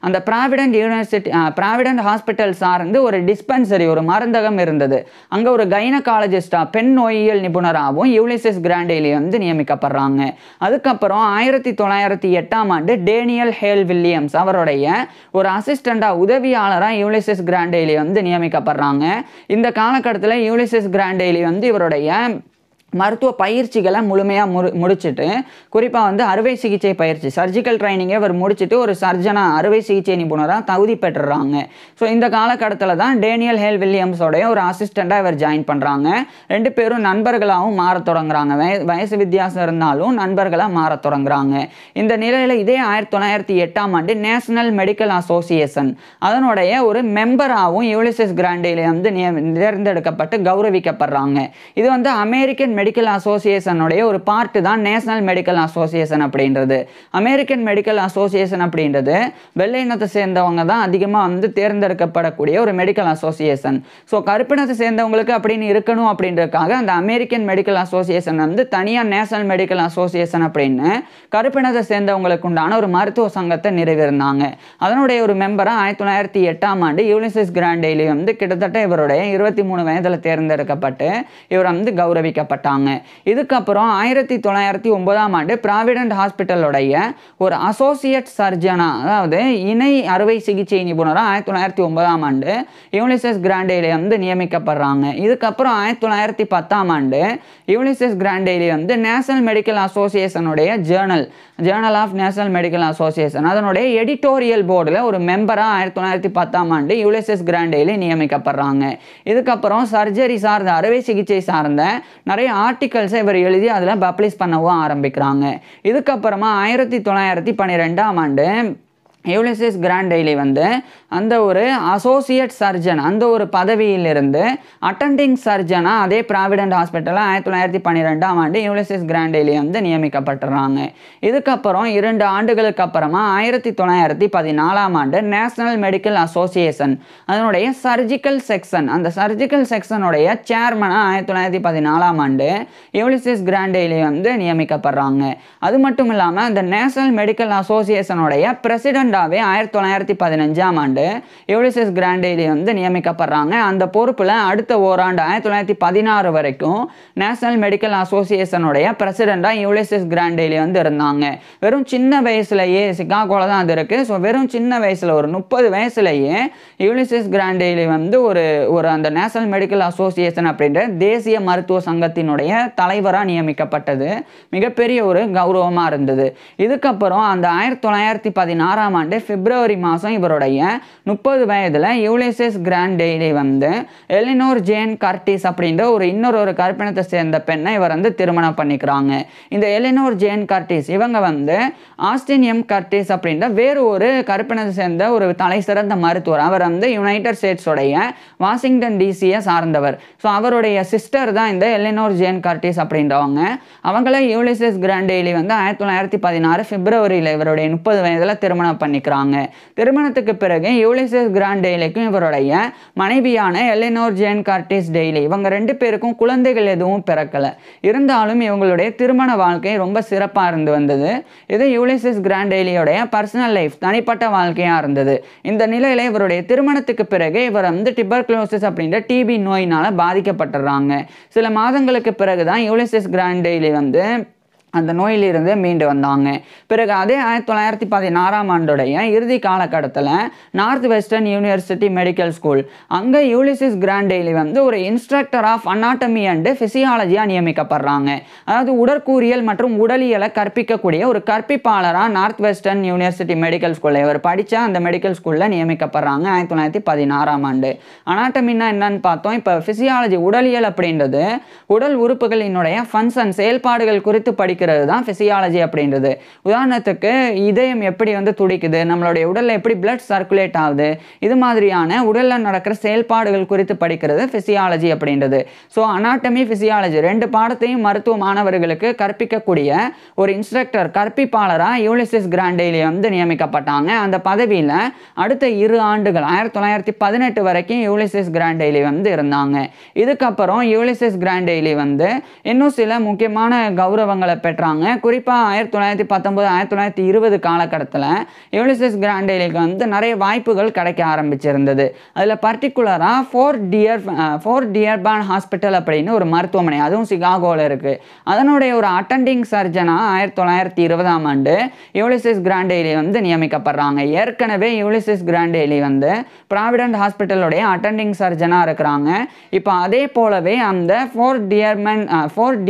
A: அந்த ப்ராவிடன்ட் ஹாஸ்பிட்டல் சார்ந்து ஒரு டிஸ்பென்சரி ஒரு மருந்தகம் இருந்தது. அங்கே ஒரு கைனகாலஜிஸ்டாக பெண் நோயியல் நிபுணராகவும் யூலிசஸ் கிராண்டேலி வந்து நியமிக்கப்படுறாங்க. அதுக்கப்புறம் 1908ஆம் ஆண்டு டேனியல் ஹேல் வில்லியம்ஸ் அவருடைய ஒரு அசிஸ்டண்டாக உதவியாளராக யூலிசஸ் கிராண்டேலி வந்து நியமிக்கப்படுறாங்க. இந்த காலகட்டத்தில் யூலிசஸ் கிராண்டேலி வந்து இவருடைய மருத்துவ பயிற்சிகளை முழுமையாக முடிச்சுட்டு குறிப்பாக வந்து அறுவை சிகிச்சை பயிற்சி சர்ஜிக்கல் ட்ரைனிங்கை இவர் முடிச்சுட்டு ஒரு சர்ஜனாக அறுவை சிகிச்சை நிபுணராக தகுதி பெற்றுறாங்க. ஸோ இந்த காலகட்டத்தில் தான் டேனியல் ஹேல் வில்லியம்ஸோடைய ஒரு அசிஸ்டண்ட்டாக இவர் ஜாயின் பண்ணுறாங்க. ரெண்டு பேரும் நண்பர்களாகவும் மாற தொடங்குறாங்க. வயசு வித்தியாசம் இருந்தாலும் நண்பர்களாக மாற தொடங்குறாங்க. இந்த நிலையில் இதே 1908ஆம் ஆண்டு நேஷனல் மெடிக்கல் அசோசியேஷன் அதனுடைய ஒரு மெம்பராகவும் யூலிசஸ் கிராண்டேலி வந்து தேர்ந்தெடுக்கப்பட்டு கௌரவிக்கப்படுறாங்க. இது வந்து அமெரிக்கன் மெடிக்கல் அசோசியேஷனுடைய ஒரு பார்ட்டு தான் நேஷனல் மெடிக்கல் அசோசியேஷன் அப்படின்றது. அமெரிக்கன் மெடிக்கல் அசோசியேஷன் அப்படின்றது வெள்ளை இனத்தை சேர்ந்தவங்க தான் அதிகமாக வந்து தேர்ந்தெடுக்கப்படக்கூடிய ஒரு மெடிக்கல் அசோசியேஷன். ஸோ கருப்பினத்தை சேர்ந்தவங்களுக்கு அப்படின்னு இருக்கணும் அப்படின்றதுக்காக அந்த அமெரிக்கன் மெடிக்கல் அசோசியேஷன் வந்து தனியாக நேஷனல் மெடிக்கல் அசோசியேஷன் அப்படின்னு கருப்பினத்தை சேர்ந்தவங்களுக்கு உண்டான ஒரு மருத்துவ சங்கத்தை நிறுவியிருந்தாங்க. அதனுடைய ஒரு மெம்பராக 1908 யூலிசஸ் கிராண்டெய்லி வந்து கிட்டத்தட்ட இவருடைய 23 வயதில் தேர்ந்தெடுக்கப்பட்டு இவர் வந்து கௌரவிக்கப்பட்டாங்க. இதுக்கப்புறம் 1909 ப்ராவிடன்ட் ஹாஸ்பிட்டலுடைய ஒரு அசோசியேட் சர்ஜனா, அதாவது இணை அறுவை சிகிச்சை நிபுணராக 1909 யூலிசஸ் கிராண்டெய்லி வந்து நியமிக்கப்படுறாங்க. இதுக்கப்புறம் 1910 யூலிசஸ் கிராண்டெய்லி வந்து நேஷனல் மெடிக்கல் அசோசியேஷனுடைய Journal of national medical association அதனுடைய எடிட்டோரியல் போர்டில் ஒரு மெம்பராக 1910 யூலிசஸ் கிராண்டெய்லி நியமிக்கப்படுறாங்க. இதுக்கப்புறம் சர்ஜரி சார்ந்த அறுவை சிகிச்சை சார்ந்த நிறைய ஆர்டிகல்ஸை இவர் எழுதி அதில் பப்ளிஷ் பண்ணவும் ஆரம்பிக்கிறாங்க. இதுக்கப்புறமா 1912 யூலிசஸ் கிராண்டெய்லி வந்து அந்த ஒரு அசோசியேட் சர்ஜன் அந்த ஒரு பதவியிலிருந்து அட்டெண்டிங் சர்ஜனாக அதே ப்ராவிடன்ட் ஹாஸ்பிட்டலில் 1912 யூலிசஸ் கிராண்டெய்லி வந்து நியமிக்கப்பட்டுறாங்க. இதுக்கப்புறம் 2 ஆண்டுகளுக்கு அப்புறமா 1914 நேஷனல் மெடிக்கல் அசோசியேஷன் அதனுடைய சர்ஜிக்கல் செக்ஷன் அந்த சர்ஜிக்கல் செக்ஷனுடைய சேர்மனாக 1914 யூலிசஸ் கிராண்டெய்லி வந்து நியமிக்கப்படுறாங்க. அது மட்டும் இல்லாமல் அந்த national Medical அசோசியேஷனுடைய president 1915 Ulysses Grant Dailey வந்து நியமிக்கப்படுறாங்க. அந்த பொறுப்பில் அடுத்த ஓராண்டு 1916 வரைக்கும் நேஷனல் மெடிக்கல் அசோசியேஷனுடைய பிரசிடெண்டாக யூலிசஸ் கிராண்டெய்லி வந்து இருந்தாங்க. வெறும் சின்ன வயசுலேயே சிகாகோவில் தான் அது இருக்குது. ஸோ வெறும் சின்ன வயசில் ஒரு 30 வயசுலேயே யூலிசஸ் கிராண்டெய்லி வந்து ஒரு அந்த நேஷனல் மெடிக்கல் அசோசியேஷன் அப்படின்ற தேசிய மருத்துவ சங்கத்தினுடைய தலைவராக நியமிக்கப்பட்டது மிகப்பெரிய ஒரு கௌரவமாக இருந்தது. இதுக்கப்புறம் அந்த 1916 பிப்ரவரி மாதம் இவருடைய 30 வயதில் யூலிசஸ் கிராண்டெய்லி வந்து எலினோர் ஜேன் கர்டிஸ் அப்படின்ற இன்னொரு கருப்பினத்தை சேர்ந்த பெண்ணை இவர் வந்து திருமணம் பண்ணிக்கிறாங்க. இந்த எலினோர் ஜேன் கர்டிஸ் இவங்க வந்து ஆஸ்டின் எம் கர்டிஸ் அப்படின்ற வேறு ஒரு கருப்பினத்தை சேர்ந்த ஒரு தலை சிறந்த மருத்துவர். அவர் வந்து யுனைடெட் ஸ்டேட்ஸோடைய வாஷிங்டன் டிசியை சார்ந்தவர். ஸோ அவருடைய சிஸ்டர் தான் இந்த எலினோர் ஜேன் கர்டிஸ் அப்படின்றவங்க. அவங்கள யூலிசஸ் கிராண்டெய்லி வந்து 1916 பிப்ரவரியில் இவருடைய 30 வயதில் திருமணம் பண்ணிக்கிறாங்க. திருமணத்துக்கு பிறகு யூலிசஸ் கிராண்டெய்லிக்கும் இவருடைய மனைவியான எலினோர் ஜேன் கர்டிஸ் டெய்லி இவங்க 2 பேருக்கும் குழந்தைகள் எதுவும் பிறக்கல. இருந்தாலும் இவங்களுடைய திருமண வாழ்க்கை ரொம்ப சிறப்பாக இருந்து வந்தது. இது யூலிசஸ் கிராண்டெய்லியோடைய பர்சனல் லைஃப் தனிப்பட்ட வாழ்க்கையாக இருந்தது. இந்த நிலையில் இவருடைய திருமணத்துக்கு பிறகு இவர் வந்து டியூபர்குலோசிஸ் அப்படின்ற டிபி நோயினால் பாதிக்கப்பட்டுறாங்க. சில மாதங்களுக்கு பிறகுதான் யூலிசஸ் கிராண்டெய்லி வந்து அந்த நோயிலிருந்து மீண்டு வந்தாங்க. பிறகு அதே 1916 இறுதி காலகட்டத்தில் north western University Medical school அங்கே யூலிசஸ் கிராண்டெய்லி வந்து ஒரு இன்ஸ்ட்ரக்டர் ஆஃப் அனாட்டமி அண்ட் ஃபிசியாலஜியாக நியமிக்கப்படுறாங்க. அதாவது உடற்கூறியல் மற்றும் உடலியலை கற்பிக்கக்கூடிய ஒரு கற்பிப்பாளராக நார்த் வெஸ்டர்ன் யூனிவர்சிட்டி மெடிக்கல் ஸ்கூலில் இவர் படித்த அந்த மெடிக்கல் ஸ்கூலில் நியமிக்கப்படுறாங்க 1916. அனாட்டமின்னா என்னன்னு பார்த்தோம். இப்போ ஃபிசியாலஜி உடலியல் அப்படின்றது உடல் உறுப்புகளினுடைய ஃபங்க்ஷன் செயல்பாடுகள் குறித்து படிக்க தான் பிசியாலஜி அப்படின்றது. உதாரணத்துக்கு இதயம் எப்படி வந்து துடிக்குது, நம்மளுடைய உடல்ல எப்படி பிளட் சர்க்குலேட் ஆகுது, இது மாதிரியான உடல்ல நடக்கிற செயல்பாடுகள் குறித்து படிக்கிறது பிசியாலஜி அப்படின்றது. ஸோ அனாட்டமி பிசியாலஜி 2 பாடத்தையும் மருத்துவ மாணவர்களுக்கு கற்பிக்கக்கூடிய ஒரு இன்ஸ்ட்ரக்டர் கற்பிப்பாளராக யூலிசஸ் கிராண்டெய்லி வந்து நியமிக்கப்பட்டாங்க. அந்த பதவியில் அடுத்த 2 ஆண்டுகள் 1918 வரைக்கும் யூலிசஸ் கிராண்டெய்லி வந்து இருந்தாங்க. இதுக்கப்புறம் யூலிசஸ் கிராண்டெய்லி வந்து இன்னும் சில முக்கியமான கௌரவங்களை குறிப்பாக 1919 1920 காலகட்டத்தில் யூலிசஸ் கிராண்டெய்லிக்கு வந்து நிறைய வாய்ப்புகள் கிடைக்க ஆரம்பிச்சிருந்தது. அதில் பர்டிகுலராக ஃபோர்ட் டியர்பான் ஹாஸ்பிட்டல் அப்படின்னு ஒரு மருத்துவமனை அதுவும் சிகாகோவில் இருக்குது. அதனுடைய ஒரு அட்டெண்டிங் சர்ஜனாக 1920 யூலிசஸ் கிராண்டெய்லி வந்து நியமிக்கப்படுறாங்க. ஏற்கனவே யூலிசஸ் கிராண்டெய்லி வந்து ப்ராவிடன்ட் ஹாஸ்பிட்டலுடைய அட்டெண்டிங் சர்ஜனாக இருக்கிறாங்க. இப்போ அதே போலவே அந்த ஃபோர்ட்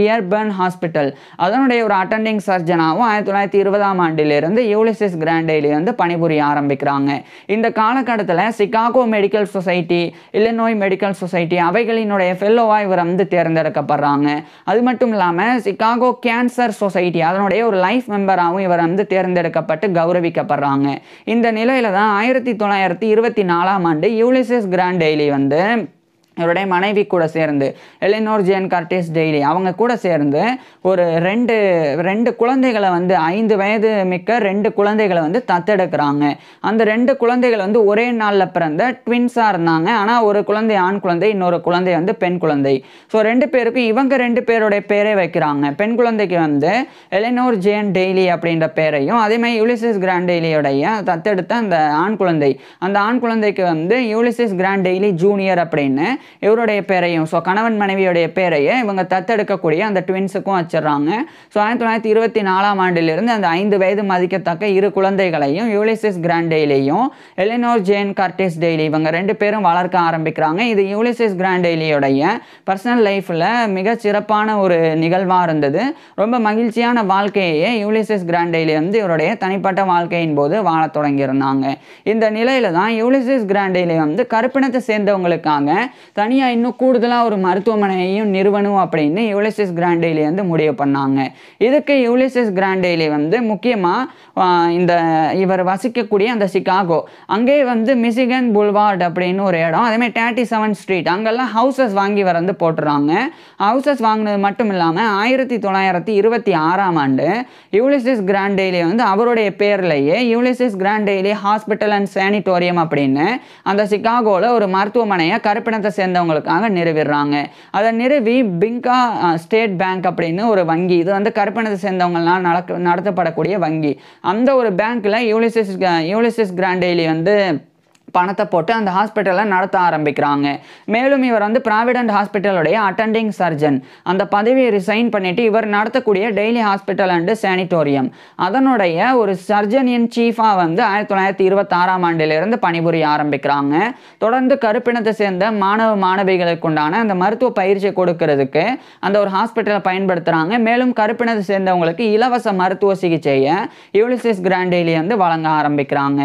A: டியர்பன் ஹாஸ்பிட்டல் அதனுடைய ஒரு அட்டெண்டிங் சர்ஜனாகவும் 1920 யூலிசஸ் கிராண்டெய்லி வந்து பணிபுரிய ஆரம்பிக்கிறாங்க. இந்த காலகட்டத்தில் Chicago Medical Society, Illinois Medical Society அவைகளினுடைய ஃபெல்லோவாக இவர் வந்து தேர்ந்தெடுக்கப்படுறாங்க. அது மட்டும் இல்லாமல் சிகாகோ கேன்சர் சொசைட்டி அதனுடைய ஒரு லைஃப் மெம்பராகவும் இவர் வந்து தேர்ந்தெடுக்கப்பட்டு கௌரவிக்கப்படுறாங்க. இந்த நிலையில தான் 1924 யூலிசஸ் கிராண்டெய்லி வந்து இவருடைய மனைவி கூட சேர்ந்து எலினோர் ஜேன் கர்டிஸ் டெய்லி அவங்க கூட சேர்ந்து ஒரு ரெண்டு குழந்தைகளை வந்து 5 வயது மிக்க 2 குழந்தைகளை வந்து தத்தெடுக்கிறாங்க. அந்த 2 குழந்தைகள் வந்து ஒரே நாளில் பிறந்த ட்வின்ஸாக இருந்தாங்க. ஆனால் ஒரு குழந்தை ஆண் குழந்தை, இன்னொரு குழந்தை வந்து பெண் குழந்தை. ஸோ 2 பேருக்கும் இவங்க 2 பேருடைய பேரே வைக்கிறாங்க. பெண் குழந்தைக்கு வந்து எலினோர் ஜேன் டெய்லி அப்படின்ற பேரையும், அதேமாதிரி யூலிசஸ் கிராண்ட் டெய்லியோடைய தத்தெடுத்த அந்த ஆண் குழந்தைக்கு வந்து யூலிசஸ் கிராண்ட் டெய்லி ஜூனியர் அப்படின்னு இவருடைய பேரையும், ஸோ கணவன் மனைவியுடைய பேரையே இவங்க தத்தெடுக்கக்கூடிய அந்த ட்வின்ஸுக்கும் வச்சிடறாங்க. ஸோ 1924ஆம் ஆண்டிலிருந்து அந்த 5 வயது மதிக்கத்தக்க 2 குழந்தைகளையும் யூலிசஸ் கிராண்ட் டெய்லியும் எலினோர் ஜேன் கர்டிஸ் டெய்லி இவங்க 2 பேரும் வளர்க்க ஆரம்பிக்கிறாங்க. இது யூலிசஸ் கிராண்ட் டெய்லியோடைய பர்சனல் லைஃப்பில் மிக சிறப்பான ஒரு நிகழ்வாக இருந்தது. ரொம்ப மகிழ்ச்சியான வாழ்க்கையே யூலிசஸ் கிராண்ட் டெய்லி வந்து இவருடைய தனிப்பட்ட வாழ்க்கையின் போது வாழ தொடங்கியிருந்தாங்க. இந்த நிலையில தான் யூலிசஸ் கிராண்ட் டெய்லி வந்து கருப்பினத்தை சேர்ந்தவங்களுக்காக தனியாக இன்னும் கூடுதலாக ஒரு மருத்துவமனையையும் நிறுவனம் அப்படின்னு யூலிசஸ் கிராண்ட் டெய்லி வந்து முடிவு பண்ணாங்க. இதுக்கு யூலிசஸ் கிராண்ட் டெய்லி வந்து முக்கியமாக இவர் வசிக்கக்கூடிய அந்த சிகாகோ, அங்கே வந்து மிசிகன் புல்வார்ட் அப்படின்னு ஒரு இடம், அதேமாதிரி 37 ஸ்ட்ரீட் அங்கெல்லாம் ஹவுசஸ் வாங்கி வந்து போட்டுறாங்க. ஹவுசஸ் வாங்கினது மட்டும் இல்லாமல் 1926ஆம் ஆண்டு யூலிசஸ் கிராண்ட் டெய்லி வந்து அவருடைய பேர்லேயே Ulysses Grant Dailey Hospital and Sanitarium அப்படின்னு அந்த சிகாகோவில் ஒரு மருத்துவமனையை கருப்பினத்தை சேர்ந்தவங்களுக்காக நிறுவிடுறாங்க. அதை நிறுவி பிங்கா ஸ்டேட் பேங்க் அப்படின்னு ஒரு வங்கி, இது வந்து கருப்பினத்தை சேர்ந்தவங்களால் நடத்தப்படக்கூடிய வங்கி, அந்த ஒரு பேங்க்கில் யூலிசஸ் கிராண்ட் டெய்லி வந்து பணத்தை போட்டு அந்த ஹாஸ்பிட்டலை நடத்த ஆரம்பிக்கிறாங்க. மேலும் இவர் வந்து ப்ராவிடன்ட் ஹாஸ்பிட்டலுடைய அட்டெண்டிங் சர்ஜன், அந்த பதவியை ரிசைன் பண்ணிட்டு இவர் நடத்தக்கூடிய டெய்லி ஹாஸ்பிட்டல் அண்டு சானிட்டோரியம் அதனுடைய ஒரு சர்ஜன் இன் சீஃபாக வந்து 1926ஆம் ஆண்டிலிருந்து பணிபுரிய ஆரம்பிக்கிறாங்க. தொடர்ந்து கருப்பினத்தை சேர்ந்த மாணவிகளுக்கு உண்டான அந்த மருத்துவ பயிற்சியை கொடுக்கறதுக்கு அந்த ஒரு ஹாஸ்பிட்டலை பயன்படுத்துகிறாங்க. மேலும் கருப்பினத்தை சேர்ந்தவங்களுக்கு இலவச மருத்துவ சிகிச்சையை யூலிசஸ் கிராண்ட் டெய்லி வந்து வழங்க ஆரம்பிக்கிறாங்க.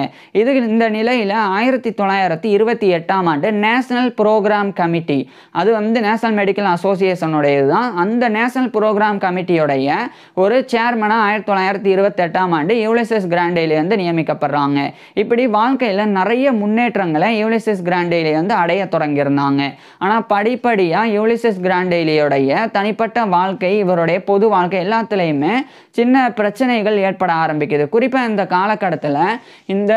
A: இந்த நிலையில் 1928ஆம் ஆண்டு நேஷனல் ப்ரோக்ராம் கமிட்டி, அது வந்து நேஷனல் மெடிக்கல் அசோசியேஷனுடையது தான், அந்த நேஷனல் ப்ரோக்ராம் கமிட்டியோடைய ஒரு சேர்மனாக 1928ஆம் ஆண்டு யூலிசஸ் கிராண்ட் டெய்லி வந்து நியமிக்கப்படுறாங்க. இப்படி வாழ்க்கையில் நிறைய முன்னேற்றங்களை யூலிசஸ் கிராண்ட் டெய்லி வந்து அடைய தொடங்கியிருந்தாங்க. ஆனால் படிப்படியாக யூலிசஸ் கிராண்ட் டெய்லியோடைய தனிப்பட்ட வாழ்க்கை, இவருடைய பொது வாழ்க்கை எல்லாத்துலேயுமே சின்ன பிரச்சனைகள் ஏற்பட ஆரம்பிக்குது. குறிப்பாக இந்த காலகட்டத்தில் இந்த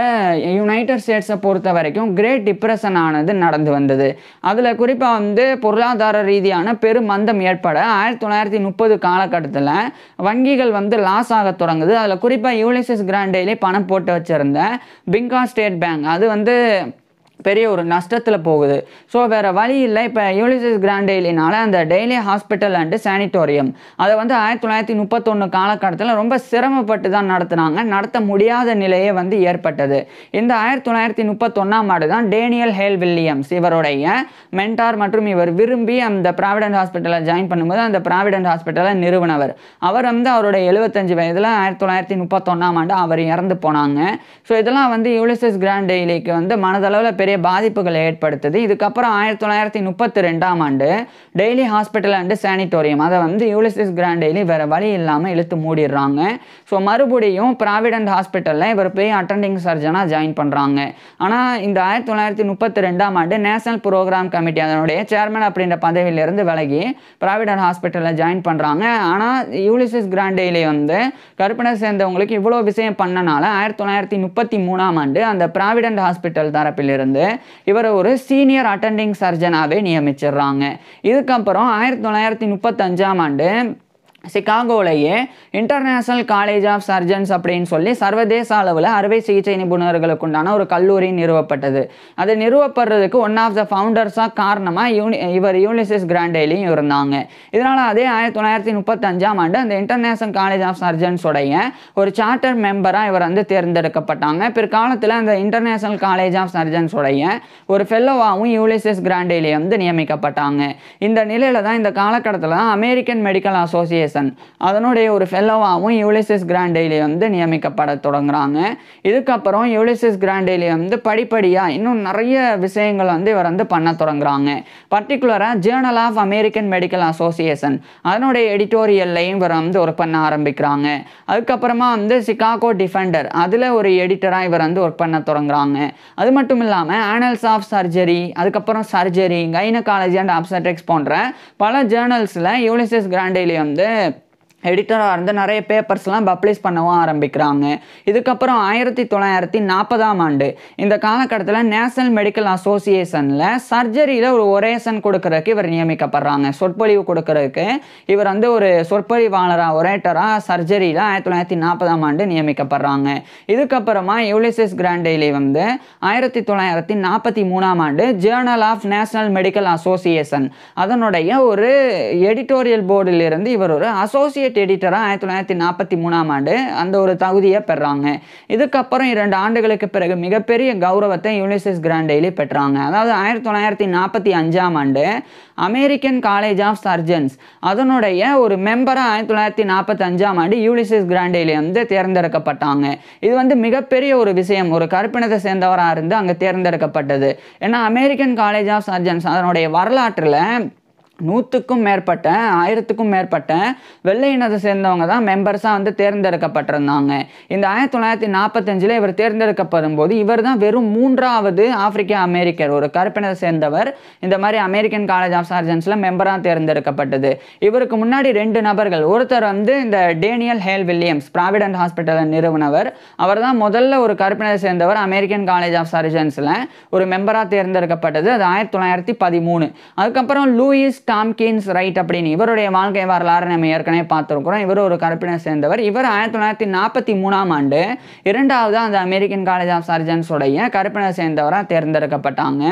A: யுனைடெட் ஸ்டேட்ஸை பொறுத்த வரைக்கும் கிரேட் டிப்ரெஷன் ஆனது நடந்து வந்தது. அதில் குறிப்பாக வந்து பொருளாதார ரீதியான பெரும் மந்தம் ஏற்பட 1930 காலகட்டத்தில் வங்கிகள் வந்து லாஸ் ஆக தொடங்குது. அதில் குறிப்பாக யூலிசஸ் கிராண்ட் டெய்லி பணம் போட்டு வச்சிருந்த பிங்கா ஸ்டேட் பேங்க் அது வந்து பெரிய ஒரு நஷ்டத்தில் போகுது. ஸோ வேறு வழி இல்லை. இப்போ யூலிசஸ் கிராண்ட் டெய்லினால அந்த டெய்லி ஹாஸ்பிட்டல் அண்டு சானிட்டோரியம் அதை வந்து 1931 காலகட்டத்தில் ரொம்ப சிரமப்பட்டு தான் நடத்த முடியாத நிலையே வந்து ஏற்பட்டது. இந்த 1931ஆம் ஆண்டு தான் டேனியல் ஹேல் வில்லியம்ஸ் இவருடைய மென்டார் மற்றும் இவர் விரும்பி அந்த ப்ராவிடன்ட் ஹாஸ்பிட்டலை ஜாயின் பண்ணும்போது அந்த ப்ராவிடன்ட் ஹாஸ்பிட்டலை நிறுவனவர். அவர் வந்து அவருடைய 75 வயதில் 1931ஆம் ஆண்டு அவர் இறந்து போனாங்க. ஸோ இதெல்லாம் வந்து யூலிசஸ் கிராண்ட் டெய்லிக்கு வந்து மனதளவில் பெரிய பாதிப்புகளை ஏற்படுத்துது. இதுக்கப்புறம் 1932ஆம் ஆண்டு டெய்லி ஹாஸ்பிட்டல் அண்டு சானிட்டோரியம் அதை வந்து யூலிசஸ் கிராண்ட் டெய்லி வேறு வழி இல்லாமல் இழுத்து மூடிடுறாங்க. ஸோ மறுபடியும் ப்ராவிடன்ட் ஹாஸ்பிட்டலில் இவர் போய் அட்டெண்டிங் சர்ஜனாக ஜாயின் பண்ணுறாங்க. ஆனால் இந்த 1932ஆம் ஆண்டு நேஷனல் ப்ரோக்ராம் கமிட்டி அதனுடைய சேர்மன் அப்படின்ற பதவியிலிருந்து விலகி ப்ராவிடன்ட் ஹாஸ்பிட்டலில் ஜாயின் பண்ணுறாங்க. ஆனால் யூலிசஸ் கிராண்ட் டெய்லி வந்து கருப்பினர் சேர்ந்தவங்களுக்கு இவ்வளோ விஷயம் பண்ணனால 1933ஆம் ஆண்டு அந்த ப்ராவிடன்ட் ஹாஸ்பிட்டல் தரப்பிலிருந்து இவர் ஒரு சீனியர் அட்டெண்டிங் சர்ஜனாகவே நியமிச்சிடுறாங்க. இதுக்கப்புறம் 1935ஆம் ஆண்டு சிகாகோலையே இன்டர்நேஷனல் காலேஜ் ஆஃப் சர்ஜன்ஸ் அப்படின்னு சொல்லி சர்வதேச அளவில் அறுவை சிகிச்சை நிபுணர்களுக்கு உண்டான ஒரு கல்லூரி நிறுவப்பட்டது. அது நிறுவப்படுறதுக்கு ஒன் ஆஃப் த ஃபவுண்டர்ஸாக காரணமாக இவர் யூலிசஸ் கிராண்ட் டெய்லியும் இருந்தாங்க. இதனால் அதே 1935ஆம் ஆண்டு அந்த இன்டர்நேஷனல் காலேஜ் ஆஃப் சர்ஜன்ஸோடைய ஒரு சார்ட்டர் மெம்பராக இவர் வந்து தேர்ந்தெடுக்கப்பட்டாங்க. பிற்காலத்தில் அந்த இன்டர்நேஷனல் காலேஜ் ஆஃப் சர்ஜன்ஸோடைய ஒரு ஃபெல்லோவாகவும் யூலிசஸ் கிராண்ட் டெய்லி வந்து நியமிக்கப்பட்டாங்க. இந்த நிலையில் தான் இந்த காலகட்டத்தில் தான் அமெரிக்கன் மெடிக்கல் அசோசியேஷன் அசோசியேஷன் அதனுடைய ஒரு ஃபெல்லோவாகவும் யூலிசஸ் கிராண்டெய்லி வந்து நியமிக்கப்பட தொடங்குறாங்க. இதுக்கப்புறம் யூலிசஸ் கிராண்டெய்லி வந்து படிப்படியாக இன்னும் நிறைய விஷயங்கள் வந்து இவர் வந்து பண்ண தொடங்குறாங்க. பர்டிகுலராக journal of American medical association அதனுடைய எடிட்டோரியல்லையும் இவர் வந்து ஒர்க் பண்ண ஆரம்பிக்கிறாங்க. அதுக்கப்புறமா வந்து சிகாகோ டிஃபெண்டர் அதில் ஒரு எடிட்டராக இவர் வந்து ஒர்க் பண்ண தொடங்குறாங்க. அது மட்டும் இல்லாமல் ஆனல்ஸ் ஆஃப் சர்ஜரி, அதுக்கப்புறம் சர்ஜரி, கைனகாலஜி அண்ட் ஆப்ஸ்டெட்ரிக்ஸ் போன்ற பல ஜேர்னல்ஸில் யூலிசஸ் கிராண்டெய்லி வந்து எடிட்டராக இருந்து நிறைய பேப்பர்ஸ்லாம் பப்ளிஷ் பண்ணவும் ஆரம்பிக்கிறாங்க. இதுக்கப்புறம் 1940ஆம் ஆண்டு இந்த காலகட்டத்தில் நேஷனல் மெடிக்கல் அசோசியேஷனில் சர்ஜரியில் ஒரு ஒரேஷன் கொடுக்கறதுக்கு இவர் நியமிக்கப்படுறாங்க. சொற்பொழிவு கொடுக்கறதுக்கு இவர் வந்து ஒரு சொற்பொழிவாளராக ஒரேட்டராக சர்ஜரியில் 1940ஆம் ஆண்டு நியமிக்கப்படுறாங்க. இதுக்கப்புறமா யூலிசஸ் கிராண்டெய்லி வந்து 1943ஆம் ஆண்டு journal of national medical association அதனுடைய ஒரு எடிட்டோரியல் போர்டில் இருந்து இவர் ஒரு அசோசியேட் எடிட்டராக 1943ஆம் ஆண்டு அந்த ஒரு தகுதியை பெறாங்க. இதுக்கப்புறம் 2 ஆண்டுகளுக்கு பிறகு மிகப்பெரிய கௌரவத்தை யூலிசஸ் கிராண்டெய்லி பெற்றாங்க. அதாவது 1945ஆம் ஆண்டு அமெரிக்கன் காலேஜ் ஆஃப் சர்ஜன்ஸ் அதனுடைய ஒரு மெம்பராக 1945ஆம் ஆண்டு யூலிசஸ் கிராண்டெய்லி வந்து தேர்ந்தெடுக்கப்பட்டாங்க. இது வந்து மிகப்பெரிய ஒரு விஷயம். ஒரு கருப்பினத்தை சேர்ந்தவராக இருந்து அங்கே தேர்ந்தெடுக்கப்பட்டது. ஏன்னா அமெரிக்கன் காலேஜ் ஆஃப் சர்ஜன்ஸ் அதனுடைய வரலாற்றில் 100க்கும் மேற்பட்ட 1000க்கும் மேற்பட்ட வெள்ளை இனத்தை சேர்ந்தவங்க தான் மெம்பர்ஸாக வந்து தேர்ந்தெடுக்கப்பட்டிருந்தாங்க. இந்த 1945 இவர் தேர்ந்தெடுக்கப்படும் போது இவர் தான் வெறும் 3வது ஆப்பிரிக்க அமெரிக்கர், ஒரு கருப்பினத்தை சேர்ந்தவர் இந்த மாதிரி அமெரிக்கன் காலேஜ் ஆஃப் சர்ஜன்ஸில் மெம்பராக தேர்ந்தெடுக்கப்பட்டது. இவருக்கு முன்னாடி 2 நபர்கள், ஒருத்தர் வந்து இந்த டேனியல் ஹேல் வில்லியம்ஸ் ப்ராவிடன்ட் ஹாஸ்பிட்டலை நிறுவனவர், அவர் தான் முதல்ல ஒரு கருப்பினத்தை சேர்ந்தவர் அமெரிக்கன் காலேஜ் ஆஃப் சர்ஜன்ஸில் ஒரு மெம்பராக தேர்ந்தெடுக்கப்பட்டது. அது 1913. அதுக்கப்புறம் லூயிஸ் டாம்கின்ஸ் ரைட் அப்படின்னு இவருடைய வாழ்க்கை வரலாறு நம்ம ஏற்கனவே பார்த்துருக்குறோம். இவர் ஒரு கருப்பினை சேர்ந்தவர். இவர் 1943ஆம் ஆண்டு 2வது அந்த அமெரிக்கன் காலேஜ் ஆஃப் சர்ஜன்ஸ் உடைய கருப்பினை சேர்ந்தவராக தேர்ந்தெடுக்கப்பட்டாங்க.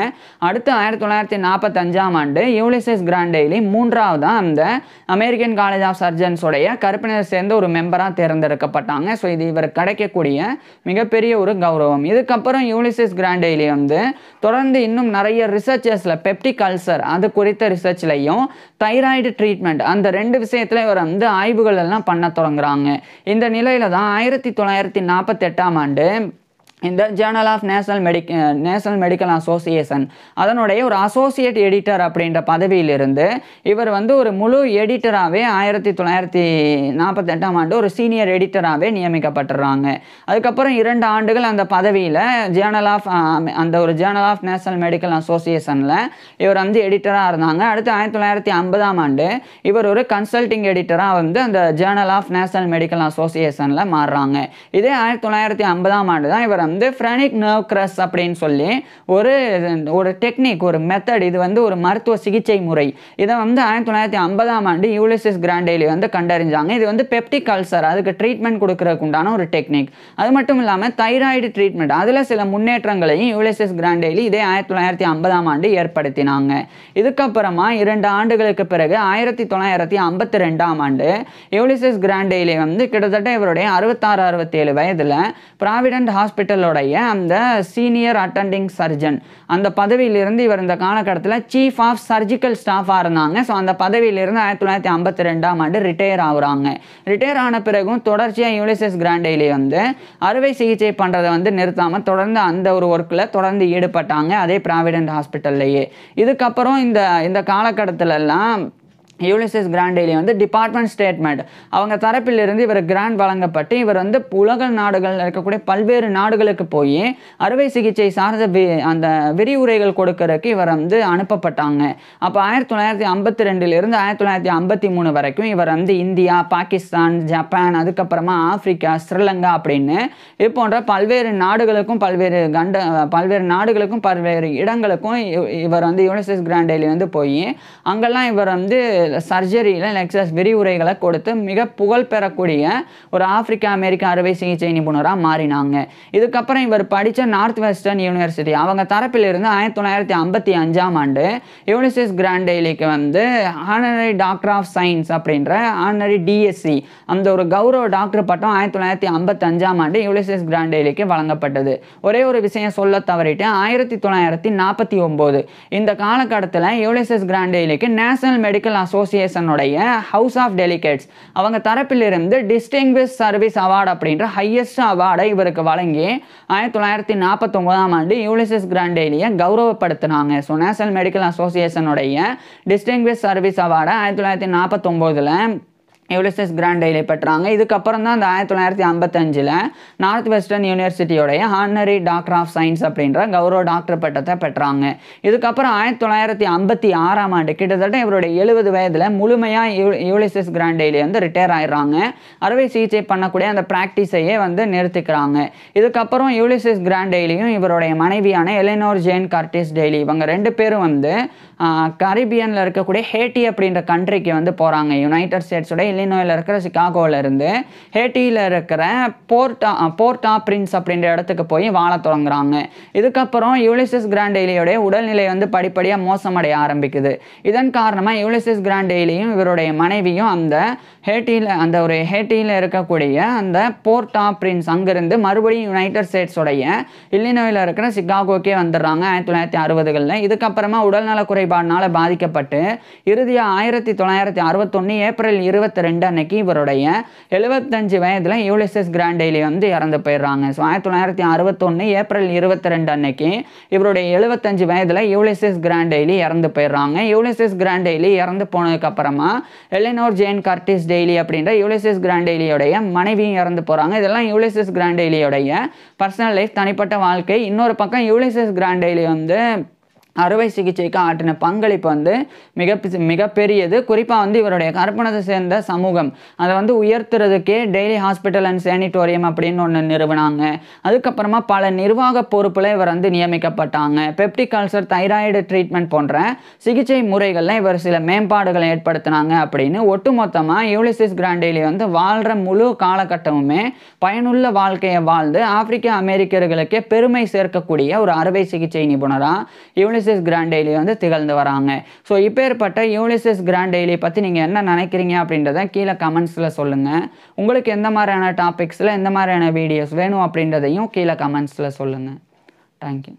A: அடுத்து 1945ஆம் ஆண்டு யூலிசஸ் கிராண்டெய்லி 3வது அந்த அமெரிக்கன் காலேஜ் ஆஃப் சர்ஜன்ஸ் உடைய கருப்பினை சேர்ந்த ஒரு மெம்பராக தேர்ந்தெடுக்கப்பட்டாங்க. ஸோ இது இவர் கிடைக்கக்கூடிய மிகப்பெரிய ஒரு கௌரவம். இதுக்கப்புறம் யூலிசஸ் கிராண்டெய்லி வந்து தொடர்ந்து இன்னும் நிறைய ரிசர்ச்சஸில் பெப்டிக் அல்சர் அது குறித்த ரிசர்ச்லையும் தைராய்டு ட்ரீட்மெண்ட் அந்த 2 விஷயத்துல இவர் வந்து ஆய்வுகள் எல்லாம் பண்ண தொடங்குறாங்க. இந்த நிலையில தான் 1948ஆம் ஆண்டு இந்த journal of national medical association அதனுடைய ஒரு அசோசியேட் எடிட்டர் அப்படின்ற பதவியிலிருந்து இவர் வந்து ஒரு முழு எடிட்டராகவே 1948ஆம் ஆண்டு ஒரு சீனியர் எடிட்டராகவே நியமிக்கப்பட்டுறாங்க. அதுக்கப்புறம் 2 ஆண்டுகள் அந்த பதவியில் அந்த ஒரு ஜேர்னல் ஆஃப் நேஷனல் மெடிக்கல் அசோசியேஷனில் இவர் வந்து எடிட்டராக இருந்தாங்க. அடுத்து 1950ஆம் ஆண்டு இவர் ஒரு கன்சல்டிங் எடிட்டராக வந்து அந்த ஜேர்னல் ஆஃப் நேஷனல் மெடிக்கல் அசோசியேஷனில் மாறுறாங்க. இதே 1950ஆம் ஆண்டு தான் இவர் வந்து ஃப்ரெனிக் நர்வ் கிரஸ் அப்படின்னு சொல்லி ஒரு டெக்னிக், ஒரு மெத்தட், இது வந்து ஒரு மருத்துவ சிகிச்சை முறை. இதை வந்து 1950ஆம் ஆண்டு யூலிசஸ் கிராண்டெய்லி வந்து கண்டறிஞ்சாங்க. இது வந்து பெப்டிக் அல்சர் அதுக்கு ட்ரீட்மெண்ட் கொடுக்கறதுக்கு உண்டான ஒரு டெக்னிக். அது மட்டும் இல்லாமல் தைராய்டு ட்ரீட்மெண்ட் அதில் சில முன்னேற்றங்களையும் யூலிசஸ் கிராண்டெய்லி இதே 1950ஆம் ஆண்டு ஏற்படுத்தினாங்க. இதுக்கப்புறமா 2 ஆண்டுகளுக்கு பிறகு 1952ஆம் ஆண்டு யூலிசஸ் கிராண்டெய்லி வந்து கிட்டத்தட்ட இவருடைய 66-67 வயதில் ப்ராவிடன்ட் ஹாஸ்பிட்டல் அந்த சீனியர் அட்டெண்டிங் சர்ஜன் அந்த பதவியிலிருந்து இவர் இந்த காலகட்டத்தில் சீஃப் ஆஃப் சர்ஜிக்கல் ஸ்டாஃபாக இருந்தாங்க. ஸோ அந்த பதவியிலிருந்து 1952ஆம் ஆண்டு ரிட்டையர் ஆகுறாங்க. ரிட்டையர் ஆன பிறகும் தொடர்ச்சியாக யூலிசஸ் கிராண்டெய்லி வந்து அறுவை சிகிச்சை பண்ணுறதை வந்து நிறுத்தாமல் தொடர்ந்து அந்த ஒரு ஒர்க்கில் தொடர்ந்து ஈடுபட்டாங்க, அதே ப்ராவிடன்ட் ஹாஸ்பிட்டல்லையே. இதுக்கப்புறம் இந்த காலகட்டத்திலெல்லாம் யூலிசஸ் கிராண்டெய்லி வந்து டிபார்ட்மெண்ட் ஸ்டேட்மெண்ட் அவங்க தரப்பிலிருந்து இவர் கிராண்ட் வழங்கப்பட்டு இவர் வந்து உலக நாடுகளில் இருக்கக்கூடிய பல்வேறு நாடுகளுக்கு போய் அறுவை சிகிச்சை சார்ந்த அந்த விரிவுரைகள் கொடுக்கறதுக்கு இவர் வந்து அனுப்பப்பட்டாங்க. அப்போ 1952லிருந்து 1953 வரைக்கும் இவர் வந்து இந்தியா, பாகிஸ்தான், ஜப்பான், அதுக்கப்புறமா ஆப்பிரிக்கா, ஸ்ரீலங்கா அப்படின்னு இது போன்ற பல்வேறு நாடுகளுக்கும் பல்வேறு இடங்களுக்கும் இவர் வந்து யூலிசஸ் கிராண்டெய்லி வந்து போய் அங்கெல்லாம் இவர் வந்து சர்ஜரியில் லெக்சர்ஸ் விரிவுரைகளை கொடுத்து மிக புகழ் பெறக்கூடிய ஒரு ஆப்பிரிக்கா அமெரிக்கா அறுவை சிகிச்சை நிபுணராக மாறினாங்க. இதுக்கப்புறம் இவர் படித்த நார்த் வெஸ்டர்ன் யூனிவர்சிட்டி அவங்க தரப்பிலிருந்து 1955ஆம் ஆண்டு யூலிசஸ் கிராண்டெய்லிக்கு வந்து ஆனரரி டாக்டர் ஆஃப் சயின்ஸ் அப்படின்ற ஆனரரி டிஎஸ்சி அந்த ஒரு கௌரவ டாக்டர் பட்டம் 1955ஆம் ஆண்டு யூலிசஸ் கிராண்டெய்லிக்கு வழங்கப்பட்டது. ஒரே ஒரு விஷயம் சொல்ல தவறிட்டு 1949 இந்த காலகட்டத்தில் யூலிசஸ் கிராண்டெய்லிக்கு நேஷனல் மெடிக்கல் அசோசியேஷனுடைய ஹவுஸ் ஆஃப் டெலிகேட்ஸ் அவங்க தரப்பிலிருந்து டிஸ்டிங்விஷ் சர்வீஸ் அவார்டு அப்படின்ற ஹையஸ்ட் அவார்டை இவருக்கு வழங்கி 1949ஆம் ஆண்டு யூலிசஸ் கிராண்டேலியை கௌரவப்படுத்தினாங்க. ஸோ நேஷனல் மெடிக்கல் அசோசியேஷனுடைய டிஸ்டிங்விஷ் சர்வீஸ் அவார்டை 1949ல் யூலிசஸ் கிராண்டேலி பெற்றாங்க. இதுக்கப்புறம் தான் அந்த 1955ல் நார்த் வெஸ்டர்ன் யூனிவர்சிட்டியோடைய ஹானரி டாக்டர் ஆஃப் சயின்ஸ் அப்படின்ற கௌரவ டாக்டர் பட்டத்தை பெற்றாங்க. இதுக்கப்புறம் 1956ஆம் ஆண்டு கிட்டத்தட்ட இவருடைய 70 வயதில் முழுமையாக யூலிசஸ் கிராண்டேலி வந்து ரிட்டையர் ஆயிடுறாங்க. அறுவை சிகிச்சை பண்ணக்கூடிய அந்த ப்ராக்டிஸையே வந்து நிறுத்திக்கிறாங்க. இதுக்கப்புறம் யூலிசஸ் கிராண்டேலியும் இவருடைய மனைவியான எலினோர் ஜேன் கர்டிஸ் டெய்லி இவங்க 2 பேரும் வந்து கரீபியனில் இருக்கக்கூடிய ஹேட்டி அப்படின்ற கண்ட்ரிக்கு வந்து போகிறாங்க. யுனைடெட் ஸ்டேட்ஸோட இல்லினாய்ல இருக்கிற சிகாகோவில் இருந்து ஹேட்டியில் இருக்கிற போர்ட் ஆ பிரின்ஸ் அப்படின்ற இடத்துக்கு போய் வாழ தொடங்குறாங்க. இதுக்கப்புறம் யூலிசஸ் கிராண்டேலியோடைய உடல்நிலை வந்து படிப்படியாக மோசமடைய ஆரம்பிக்குது. இதன் காரணமாக யூலிசஸ் கிராண்டேலியும் இவருடைய மனைவியும் அந்த ஹேட்டியில் இருக்கக்கூடிய அந்த போர்ட் ஆ பிரின்ஸ் அங்கிருந்து மறுபடியும் யுனைடெட் ஸ்டேட்ஸோடைய இல்லினாய்ல இருக்கிற சிகாகோக்கே வந்துடுறாங்க 1960களில். இதுக்கப்புறமா உடல்நல குறைபாடுனால பாதிக்கப்பட்டு இறுதியாக 1961 ஏப்ரல் 22 அன்னைக்கு இவருடைய 75 வயதில் யூலிசஸ் கிராண்டேலி வந்து இறந்து போயிடுறாங்க. ஸோ 1961 ஏப்ரல் 22 அன்னைக்கு இவருடைய 75 வயதில் யூலிசஸ் கிராண்டேலி இறந்து போயிடுறாங்க. யூலிசஸ் கிராண்டேலி இறந்து போனதுக்கு அப்புறமா எலினோர் ஜேன் கர்டிஸ் டெய்லி அப்படின்ற யூலிசஸ் கிராண்டேலியோடைய மனைவியும் இறந்து போகிறாங்க. இதெல்லாம் யூலிசஸ் கிராண்டேலியோடைய பர்சனல் லைஃப், தனிப்பட்ட வாழ்க்கை. இன்னொரு பக்கம் யூலிசஸ் கிராண்டேலி வந்து அறுவை சிகிச்சைக்கு ஆற்றின பங்களிப்பு வந்து மிகப்பெரியது. குறிப்பாக வந்து இவருடைய கற்பனத்தை சேர்ந்த சமூகம் அதை வந்து உயர்த்துறதுக்கே டெய்லி ஹாஸ்பிட்டல் அண்ட் சானிட்டோரியம் அப்படின்னு ஒன்று நிறுவனாங்க. அதுக்கப்புறமா பல நிர்வாக பொறுப்பில் இவர் வந்து நியமிக்கப்பட்டாங்க. பெப்டிக் அல்சர், தைராய்டு ட்ரீட்மெண்ட் போன்ற சிகிச்சை முறைகளில் இவர் சில மேம்பாடுகளை ஏற்படுத்தினாங்க அப்படின்னு ஒட்டுமொத்தமாக யூலிசஸ் கிராண்டேலி வந்து வாழ்கிற முழு காலகட்டமுமே பயனுள்ள வாழ்க்கையை வாழ்ந்து ஆப்பிரிக்க அமெரிக்கர்களுக்கே பெருமை சேர்க்கக்கூடிய ஒரு அறுவை சிகிச்சை நிபுணராக யூலிசஸ் கிராண்டேலி வந்து திகழ்ந்து வராங்க. ஸோ இப்பேற்பட்ட யூலிசஸ் கிராண்டேலி பற்றி நீங்கள் என்ன நினைக்கிறீங்க அப்படின்றத கீழே கமெண்ட்ஸில் சொல்லுங்கள். உங்களுக்கு எந்த மாதிரியான டாபிக்ஸில் எந்த மாதிரியான வீடியோஸ் வேணும் அப்படின்றதையும் கீழே கமெண்ட்ஸில் சொல்லுங்கள். தேங்க்யூ.